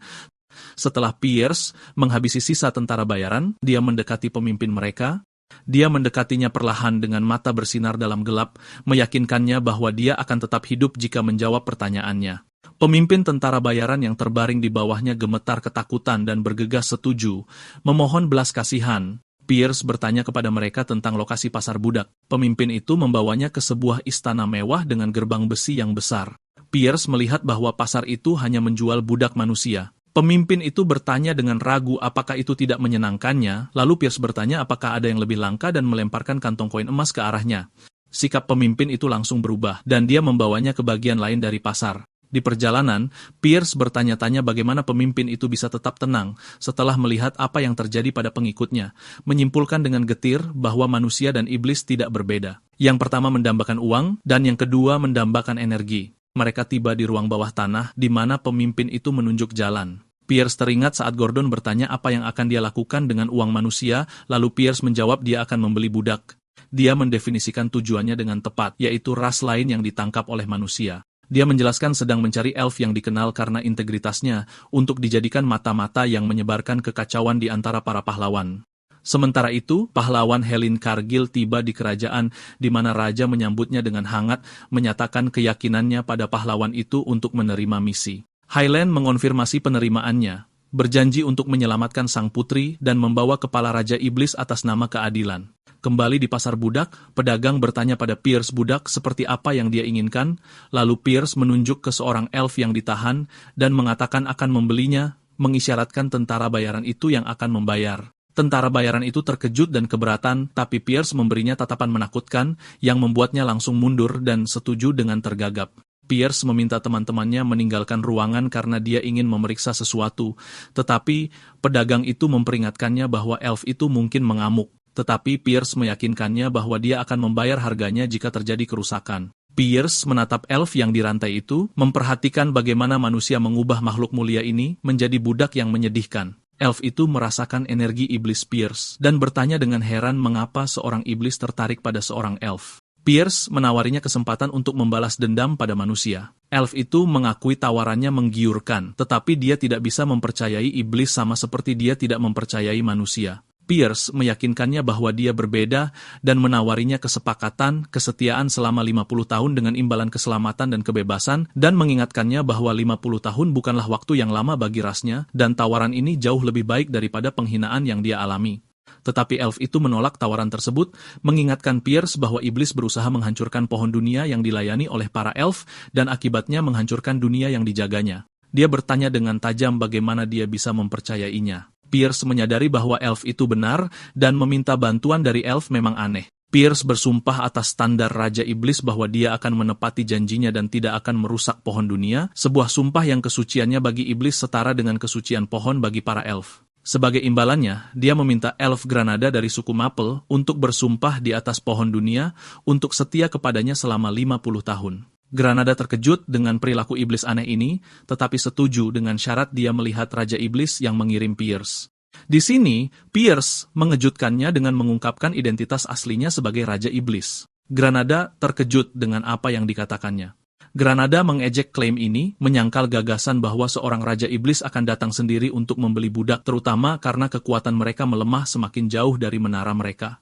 Setelah Pierce menghabisi sisa tentara bayaran, dia mendekati pemimpin mereka. Dia mendekatinya perlahan dengan mata bersinar dalam gelap, meyakinkannya bahwa dia akan tetap hidup jika menjawab pertanyaannya. Pemimpin tentara bayaran yang terbaring di bawahnya gemetar ketakutan dan bergegas setuju, memohon belas kasihan. Pierce bertanya kepada mereka tentang lokasi pasar budak. Pemimpin itu membawanya ke sebuah istana mewah dengan gerbang besi yang besar. Pierce melihat bahwa pasar itu hanya menjual budak manusia. Pemimpin itu bertanya dengan ragu apakah itu tidak menyenangkannya, lalu Pierce bertanya apakah ada yang lebih langka dan melemparkan kantong koin emas ke arahnya. Sikap pemimpin itu langsung berubah, dan dia membawanya ke bagian lain dari pasar. Di perjalanan, Pierce bertanya-tanya bagaimana pemimpin itu bisa tetap tenang setelah melihat apa yang terjadi pada pengikutnya, menyimpulkan dengan getir bahwa manusia dan iblis tidak berbeda. Yang pertama mendambakan uang, dan yang kedua mendambakan energi. Mereka tiba di ruang bawah tanah, di mana pemimpin itu menunjuk jalan. Pierce teringat saat Gordon bertanya apa yang akan dia lakukan dengan uang manusia, lalu Pierce menjawab dia akan membeli budak. Dia mendefinisikan tujuannya dengan tepat, yaitu ras lain yang ditangkap oleh manusia. Dia menjelaskan sedang mencari elf yang dikenal karena integritasnya untuk dijadikan mata-mata yang menyebarkan kekacauan di antara para pahlawan. Sementara itu, pahlawan Helin Kargil tiba di kerajaan di mana raja menyambutnya dengan hangat, menyatakan keyakinannya pada pahlawan itu untuk menerima misi. Highland mengonfirmasi penerimaannya, berjanji untuk menyelamatkan sang putri dan membawa kepala Raja Iblis atas nama keadilan. Kembali di pasar budak, pedagang bertanya pada Pierce budak seperti apa yang dia inginkan, lalu Pierce menunjuk ke seorang elf yang ditahan dan mengatakan akan membelinya, mengisyaratkan tentara bayaran itu yang akan membayar. Tentara bayaran itu terkejut dan keberatan, tapi Pierce memberinya tatapan menakutkan yang membuatnya langsung mundur dan setuju dengan tergagap. Pierce meminta teman-temannya meninggalkan ruangan karena dia ingin memeriksa sesuatu, tetapi pedagang itu memperingatkannya bahwa elf itu mungkin mengamuk. Tetapi Pierce meyakinkannya bahwa dia akan membayar harganya jika terjadi kerusakan. Pierce menatap elf yang dirantai itu, memperhatikan bagaimana manusia mengubah makhluk mulia ini menjadi budak yang menyedihkan. Elf itu merasakan energi iblis Pierce, dan bertanya dengan heran mengapa seorang iblis tertarik pada seorang elf. Pierce menawarinya kesempatan untuk membalas dendam pada manusia. Elf itu mengakui tawarannya menggiurkan, tetapi dia tidak bisa mempercayai iblis sama seperti dia tidak mempercayai manusia. Pierce meyakinkannya bahwa dia berbeda dan menawarinya kesepakatan, kesetiaan selama 50 tahun dengan imbalan keselamatan dan kebebasan, dan mengingatkannya bahwa 50 tahun bukanlah waktu yang lama bagi rasnya, dan tawaran ini jauh lebih baik daripada penghinaan yang dia alami. Tetapi elf itu menolak tawaran tersebut, mengingatkan Pierce bahwa iblis berusaha menghancurkan pohon dunia yang dilayani oleh para elf, dan akibatnya menghancurkan dunia yang dijaganya. Dia bertanya dengan tajam bagaimana dia bisa mempercayainya. Pierce menyadari bahwa elf itu benar dan meminta bantuan dari elf memang aneh. Pierce bersumpah atas standar Raja Iblis bahwa dia akan menepati janjinya dan tidak akan merusak pohon dunia, sebuah sumpah yang kesuciannya bagi iblis setara dengan kesucian pohon bagi para elf. Sebagai imbalannya, dia meminta elf Granada dari suku Maple untuk bersumpah di atas pohon dunia untuk setia kepadanya selama 50 tahun. Granada terkejut dengan perilaku iblis aneh ini, tetapi setuju dengan syarat dia melihat Raja Iblis yang mengirim Pierce. Di sini, Pierce mengejutkannya dengan mengungkapkan identitas aslinya sebagai Raja Iblis. Granada terkejut dengan apa yang dikatakannya. Granada mengejek klaim ini, menyangkal gagasan bahwa seorang Raja Iblis akan datang sendiri untuk membeli budak, terutama karena kekuatan mereka melemah semakin jauh dari menara mereka.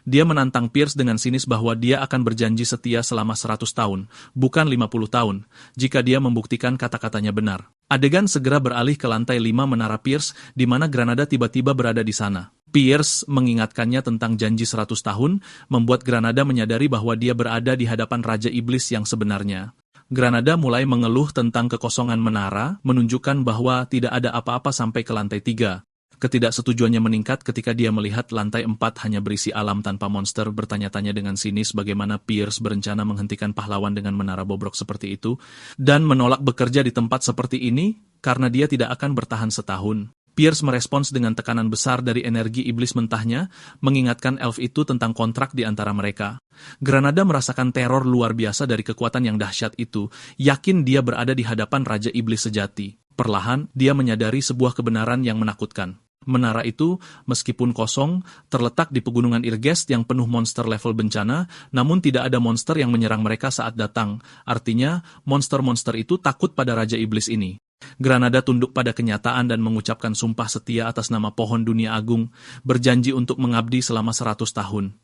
Dia menantang Pierce dengan sinis bahwa dia akan berjanji setia selama 100 tahun, bukan 50 tahun, jika dia membuktikan kata-katanya benar. Adegan segera beralih ke lantai 5 menara Pierce, di mana Granada tiba-tiba berada di sana. Pierce mengingatkannya tentang janji 100 tahun, membuat Granada menyadari bahwa dia berada di hadapan Raja Iblis yang sebenarnya. Granada mulai mengeluh tentang kekosongan menara, menunjukkan bahwa tidak ada apa-apa sampai ke lantai 3. Ketidaksetujuannya meningkat ketika dia melihat lantai 4 hanya berisi alam tanpa monster, bertanya-tanya dengan sinis bagaimana Pierce berencana menghentikan pahlawan dengan menara bobrok seperti itu, dan menolak bekerja di tempat seperti ini karena dia tidak akan bertahan setahun. Pierce merespons dengan tekanan besar dari energi iblis mentahnya, mengingatkan elf itu tentang kontrak di antara mereka. Granada merasakan teror luar biasa dari kekuatan yang dahsyat itu, yakin dia berada di hadapan Raja Iblis sejati. Perlahan, dia menyadari sebuah kebenaran yang menakutkan. Menara itu, meskipun kosong, terletak di pegunungan Irgest yang penuh monster level bencana, namun tidak ada monster yang menyerang mereka saat datang. Artinya, monster-monster itu takut pada Raja Iblis ini. Granada tunduk pada kenyataan dan mengucapkan sumpah setia atas nama pohon dunia agung, berjanji untuk mengabdi selama 100 tahun.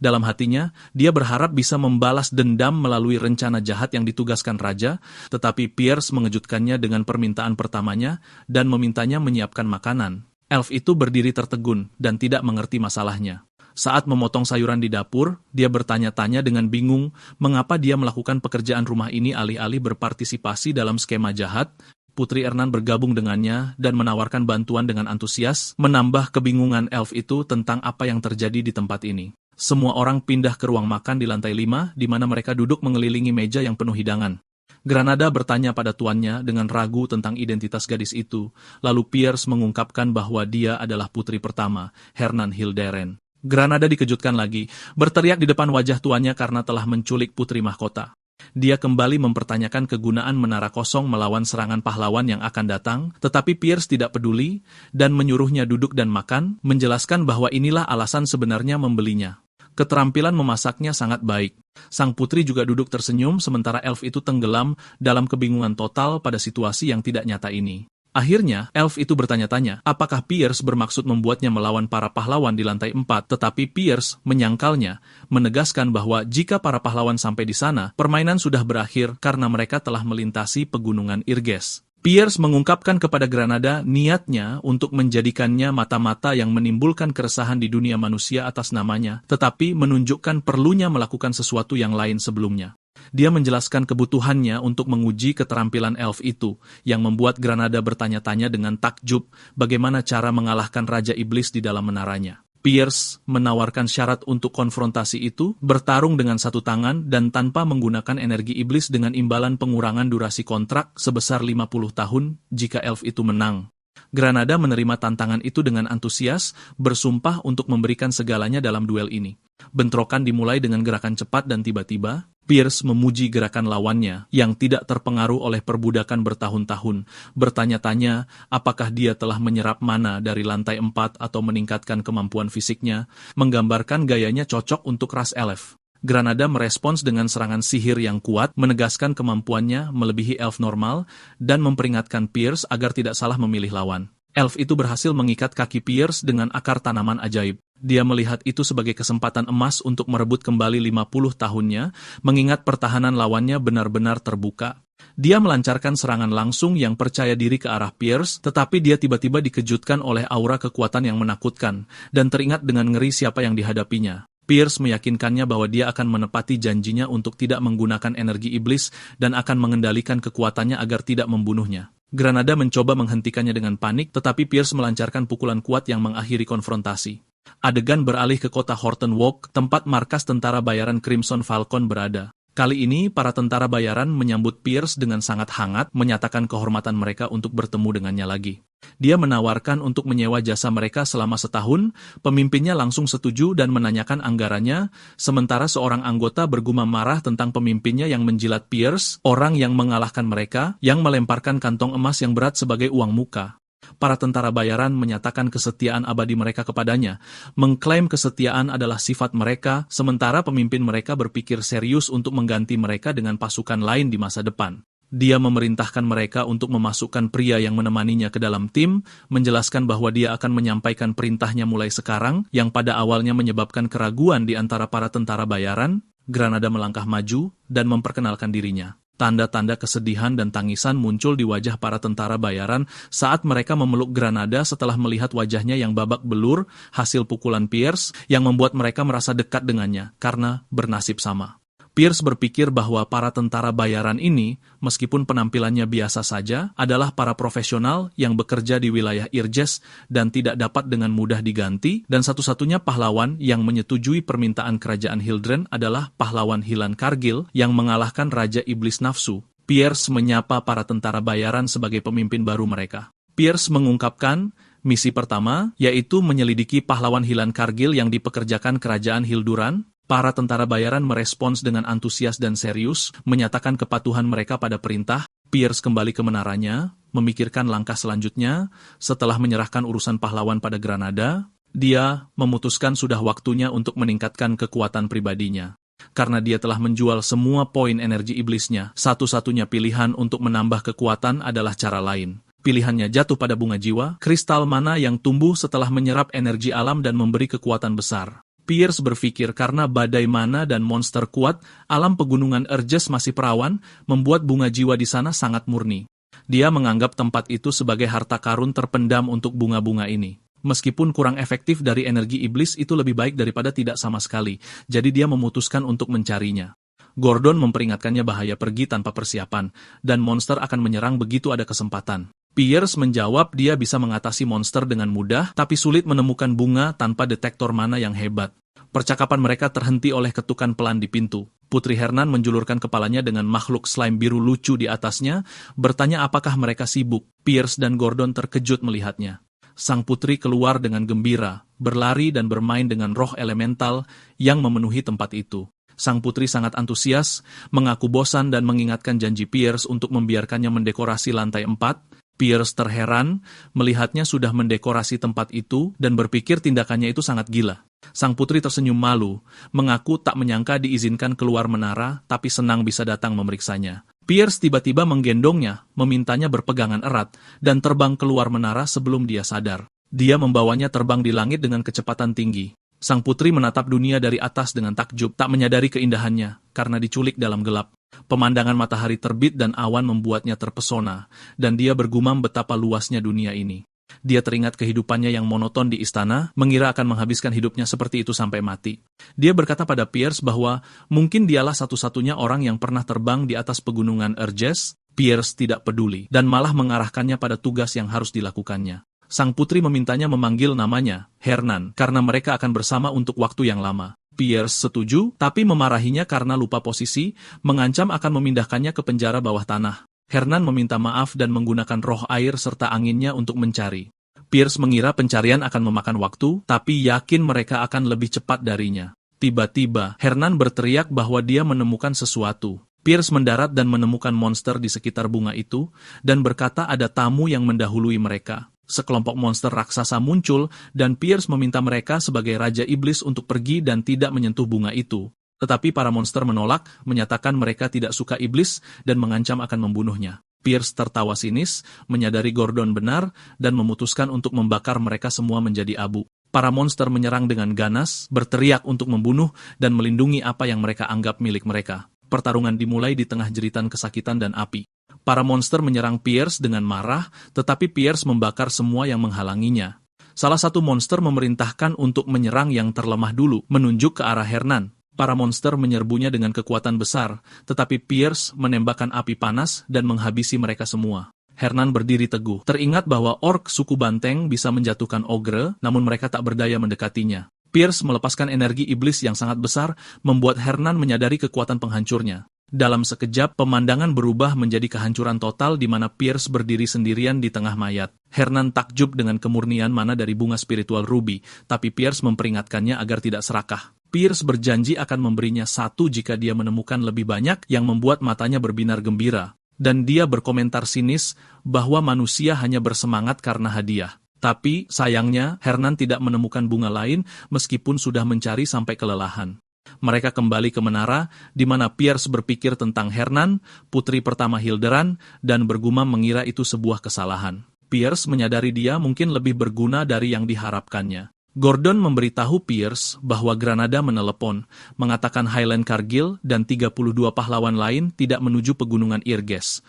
Dalam hatinya, dia berharap bisa membalas dendam melalui rencana jahat yang ditugaskan Raja, tetapi Pierce mengejutkannya dengan permintaan pertamanya dan memintanya menyiapkan makanan. Elf itu berdiri tertegun dan tidak mengerti masalahnya. Saat memotong sayuran di dapur, dia bertanya-tanya dengan bingung mengapa dia melakukan pekerjaan rumah ini alih-alih berpartisipasi dalam skema jahat. Putri Ernan bergabung dengannya dan menawarkan bantuan dengan antusias, menambah kebingungan elf itu tentang apa yang terjadi di tempat ini. Semua orang pindah ke ruang makan di lantai 5, di mana mereka duduk mengelilingi meja yang penuh hidangan. Granada bertanya pada tuannya dengan ragu tentang identitas gadis itu, lalu Pierce mengungkapkan bahwa dia adalah putri pertama, Hernan Hilderen. Granada dikejutkan lagi, berteriak di depan wajah tuannya karena telah menculik putri mahkota. Dia kembali mempertanyakan kegunaan menara kosong melawan serangan pahlawan yang akan datang, tetapi Pierce tidak peduli dan menyuruhnya duduk dan makan, menjelaskan bahwa inilah alasan sebenarnya membelinya. Keterampilan memasaknya sangat baik. Sang putri juga duduk tersenyum sementara elf itu tenggelam dalam kebingungan total pada situasi yang tidak nyata ini. Akhirnya, elf itu bertanya-tanya, apakah Pierce bermaksud membuatnya melawan para pahlawan di lantai 4, tetapi Pierce menyangkalnya, menegaskan bahwa jika para pahlawan sampai di sana, permainan sudah berakhir karena mereka telah melintasi pegunungan Irgest. Pierce mengungkapkan kepada Granada niatnya untuk menjadikannya mata-mata yang menimbulkan keresahan di dunia manusia atas namanya, tetapi menunjukkan perlunya melakukan sesuatu yang lain sebelumnya. Dia menjelaskan kebutuhannya untuk menguji keterampilan elf itu, yang membuat Granada bertanya-tanya dengan takjub bagaimana cara mengalahkan Raja Iblis di dalam menaranya. Pierce menawarkan syarat untuk konfrontasi itu, bertarung dengan satu tangan dan tanpa menggunakan energi iblis dengan imbalan pengurangan durasi kontrak sebesar 50 tahun jika elf itu menang. Granada menerima tantangan itu dengan antusias, bersumpah untuk memberikan segalanya dalam duel ini. Bentrokan dimulai dengan gerakan cepat dan tiba-tiba, Pierce memuji gerakan lawannya yang tidak terpengaruh oleh perbudakan bertahun-tahun, bertanya-tanya apakah dia telah menyerap mana dari lantai 4 atau meningkatkan kemampuan fisiknya, menggambarkan gayanya cocok untuk ras elf. Granada merespons dengan serangan sihir yang kuat, menegaskan kemampuannya melebihi elf normal, dan memperingatkan Pierce agar tidak salah memilih lawan. Elf itu berhasil mengikat kaki Pierce dengan akar tanaman ajaib. Dia melihat itu sebagai kesempatan emas untuk merebut kembali 50 tahunnya, mengingat pertahanan lawannya benar-benar terbuka. Dia melancarkan serangan langsung yang percaya diri ke arah Pierce, tetapi dia tiba-tiba dikejutkan oleh aura kekuatan yang menakutkan, dan teringat dengan ngeri siapa yang dihadapinya. Pierce meyakinkannya bahwa dia akan menepati janjinya untuk tidak menggunakan energi iblis dan akan mengendalikan kekuatannya agar tidak membunuhnya. Granada mencoba menghentikannya dengan panik, tetapi Pierce melancarkan pukulan kuat yang mengakhiri konfrontasi. Adegan beralih ke kota Horton Walk, tempat markas tentara bayaran Crimson Falcon berada. Kali ini, para tentara bayaran menyambut Pierce dengan sangat hangat, menyatakan kehormatan mereka untuk bertemu dengannya lagi. Dia menawarkan untuk menyewa jasa mereka selama setahun, pemimpinnya langsung setuju dan menanyakan anggarannya, sementara seorang anggota bergumam marah tentang pemimpinnya yang menjilat Pierce, orang yang mengalahkan mereka, yang melemparkan kantong emas yang berat sebagai uang muka. Para tentara bayaran menyatakan kesetiaan abadi mereka kepadanya, mengklaim kesetiaan adalah sifat mereka, sementara pemimpin mereka berpikir serius untuk mengganti mereka dengan pasukan lain di masa depan. Dia memerintahkan mereka untuk memasukkan pria yang menemaninya ke dalam tim, menjelaskan bahwa dia akan menyampaikan perintahnya mulai sekarang, yang pada awalnya menyebabkan keraguan di antara para tentara bayaran. Granada melangkah maju dan memperkenalkan dirinya. Tanda-tanda kesedihan dan tangisan muncul di wajah para tentara bayaran saat mereka memeluk Granada setelah melihat wajahnya yang babak belur hasil pukulan Pierce yang membuat mereka merasa dekat dengannya karena bernasib sama. Pierce berpikir bahwa para tentara bayaran ini, meskipun penampilannya biasa saja, adalah para profesional yang bekerja di wilayah Irjes dan tidak dapat dengan mudah diganti, dan satu-satunya pahlawan yang menyetujui permintaan kerajaan Hildren adalah pahlawan Hilan Kargil yang mengalahkan Raja Iblis Nafsu. Pierce menyapa para tentara bayaran sebagai pemimpin baru mereka. Pierce mengungkapkan misi pertama, yaitu menyelidiki pahlawan Hilan Kargil yang dipekerjakan kerajaan Hilduran. Para tentara bayaran merespons dengan antusias dan serius, menyatakan kepatuhan mereka pada perintah. Pierce kembali ke menaranya, memikirkan langkah selanjutnya. Setelah menyerahkan urusan pahlawan pada Granada, dia memutuskan sudah waktunya untuk meningkatkan kekuatan pribadinya. Karena dia telah menjual semua poin energi iblisnya, satu-satunya pilihan untuk menambah kekuatan adalah cara lain. Pilihannya jatuh pada bunga jiwa, kristal mana yang tumbuh setelah menyerap energi alam dan memberi kekuatan besar. Pierce berpikir karena badai mana dan monster kuat, alam pegunungan Irjes masih perawan, membuat bunga jiwa di sana sangat murni. Dia menganggap tempat itu sebagai harta karun terpendam untuk bunga-bunga ini. Meskipun kurang efektif dari energi iblis, itu lebih baik daripada tidak sama sekali, jadi dia memutuskan untuk mencarinya. Gordon memperingatkannya bahaya pergi tanpa persiapan, dan monster akan menyerang begitu ada kesempatan. Pierce menjawab dia bisa mengatasi monster dengan mudah, tapi sulit menemukan bunga tanpa detektor mana yang hebat. Percakapan mereka terhenti oleh ketukan pelan di pintu. Putri Hernan menjulurkan kepalanya dengan makhluk slime biru lucu di atasnya, bertanya apakah mereka sibuk. Pierce dan Gordon terkejut melihatnya. Sang putri keluar dengan gembira, berlari dan bermain dengan roh elemental yang memenuhi tempat itu. Sang putri sangat antusias, mengaku bosan dan mengingatkan janji Pierce untuk membiarkannya mendekorasi lantai 4. Pierce terheran melihatnya sudah mendekorasi tempat itu dan berpikir tindakannya itu sangat gila. Sang putri tersenyum malu, mengaku tak menyangka diizinkan keluar menara, tapi senang bisa datang memeriksanya. Pierce tiba-tiba menggendongnya, memintanya berpegangan erat, dan terbang keluar menara sebelum dia sadar. Dia membawanya terbang di langit dengan kecepatan tinggi. Sang putri menatap dunia dari atas dengan takjub, tak menyadari keindahannya, karena diculik dalam gelap. Pemandangan matahari terbit dan awan membuatnya terpesona, dan dia bergumam betapa luasnya dunia ini. Dia teringat kehidupannya yang monoton di istana, mengira akan menghabiskan hidupnya seperti itu sampai mati. Dia berkata pada Pierce bahwa mungkin dialah satu-satunya orang yang pernah terbang di atas pegunungan Irjes. Pierce tidak peduli, dan malah mengarahkannya pada tugas yang harus dilakukannya. Sang putri memintanya memanggil namanya, Hernan, karena mereka akan bersama untuk waktu yang lama. Pierce setuju, tapi memarahinya karena lupa posisi, mengancam akan memindahkannya ke penjara bawah tanah. Hernan meminta maaf dan menggunakan roh air serta anginnya untuk mencari. Pierce mengira pencarian akan memakan waktu, tapi yakin mereka akan lebih cepat darinya. Tiba-tiba, Hernan berteriak bahwa dia menemukan sesuatu. Pierce mendarat dan menemukan monster di sekitar bunga itu, dan berkata ada tamu yang mendahului mereka. Sekelompok monster raksasa muncul, dan Pierce meminta mereka sebagai Raja Iblis untuk pergi dan tidak menyentuh bunga itu. Tetapi para monster menolak, menyatakan mereka tidak suka iblis, dan mengancam akan membunuhnya. Pierce tertawa sinis, menyadari Gordon benar, dan memutuskan untuk membakar mereka semua menjadi abu. Para monster menyerang dengan ganas, berteriak untuk membunuh, dan melindungi apa yang mereka anggap milik mereka. Pertarungan dimulai di tengah jeritan kesakitan dan api. Para monster menyerang Pierce dengan marah, tetapi Pierce membakar semua yang menghalanginya. Salah satu monster memerintahkan untuk menyerang yang terlemah dulu, menunjuk ke arah Hernan. Para monster menyerbunya dengan kekuatan besar, tetapi Pierce menembakkan api panas dan menghabisi mereka semua. Hernan berdiri teguh. Teringat bahwa orc suku banteng bisa menjatuhkan ogre, namun mereka tak berdaya mendekatinya. Pierce melepaskan energi iblis yang sangat besar, membuat Hernan menyadari kekuatan penghancurnya. Dalam sekejap, pemandangan berubah menjadi kehancuran total di mana Pierce berdiri sendirian di tengah mayat. Hernan takjub dengan kemurnian mana dari bunga spiritual Ruby, tapi Pierce memperingatkannya agar tidak serakah. Pierce berjanji akan memberinya 1 jika dia menemukan lebih banyak yang membuat matanya berbinar gembira. Dan dia berkomentar sinis bahwa manusia hanya bersemangat karena hadiah. Tapi, sayangnya, Hernan tidak menemukan bunga lain meskipun sudah mencari sampai kelelahan. Mereka kembali ke menara, di mana Pierce berpikir tentang Hernan, putri pertama Hilderan, dan bergumam mengira itu sebuah kesalahan. Pierce menyadari dia mungkin lebih berguna dari yang diharapkannya. Gordon memberitahu Pierce bahwa Granada menelepon, mengatakan Highland Cargill dan 32 pahlawan lain tidak menuju pegunungan Irges.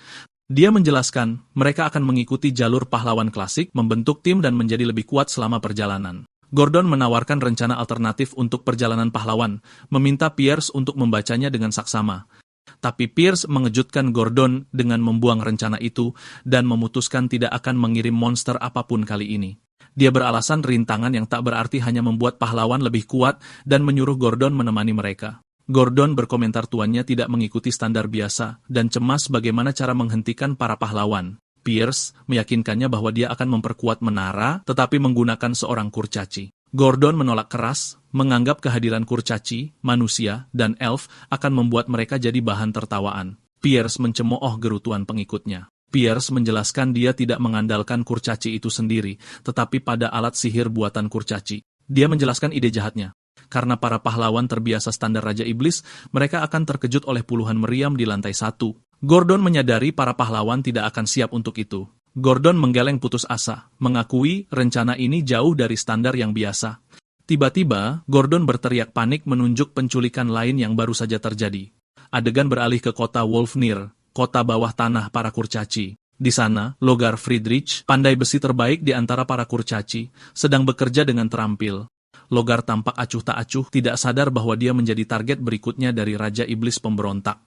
Dia menjelaskan, mereka akan mengikuti jalur pahlawan klasik, membentuk tim dan menjadi lebih kuat selama perjalanan. Gordon menawarkan rencana alternatif untuk perjalanan pahlawan, meminta Pierce untuk membacanya dengan saksama. Tapi Pierce mengejutkan Gordon dengan membuang rencana itu dan memutuskan tidak akan mengirim monster apapun kali ini. Dia beralasan rintangan yang tak berarti hanya membuat pahlawan lebih kuat dan menyuruh Gordon menemani mereka. Gordon berkomentar tuannya tidak mengikuti standar biasa dan cemas bagaimana cara menghentikan para pahlawan. Pierce meyakinkannya bahwa dia akan memperkuat menara tetapi menggunakan seorang kurcaci. Gordon menolak keras, menganggap kehadiran kurcaci, manusia, dan elf akan membuat mereka jadi bahan tertawaan. Pierce mencemooh gerutuan pengikutnya. Pierce menjelaskan dia tidak mengandalkan kurcaci itu sendiri, tetapi pada alat sihir buatan kurcaci. Dia menjelaskan ide jahatnya. Karena para pahlawan terbiasa standar Raja Iblis, mereka akan terkejut oleh puluhan meriam di lantai 1. Gordon menyadari para pahlawan tidak akan siap untuk itu. Gordon menggeleng putus asa, mengakui rencana ini jauh dari standar yang biasa. Tiba-tiba, Gordon berteriak panik menunjuk penculikan lain yang baru saja terjadi. Adegan beralih ke kota Wolfnir, kota bawah tanah para kurcaci. Di sana, Logar Friedrich, pandai besi terbaik di antara para kurcaci, sedang bekerja dengan terampil. Logar tampak acuh tak acuh, tidak sadar bahwa dia menjadi target berikutnya dari Raja Iblis pemberontak.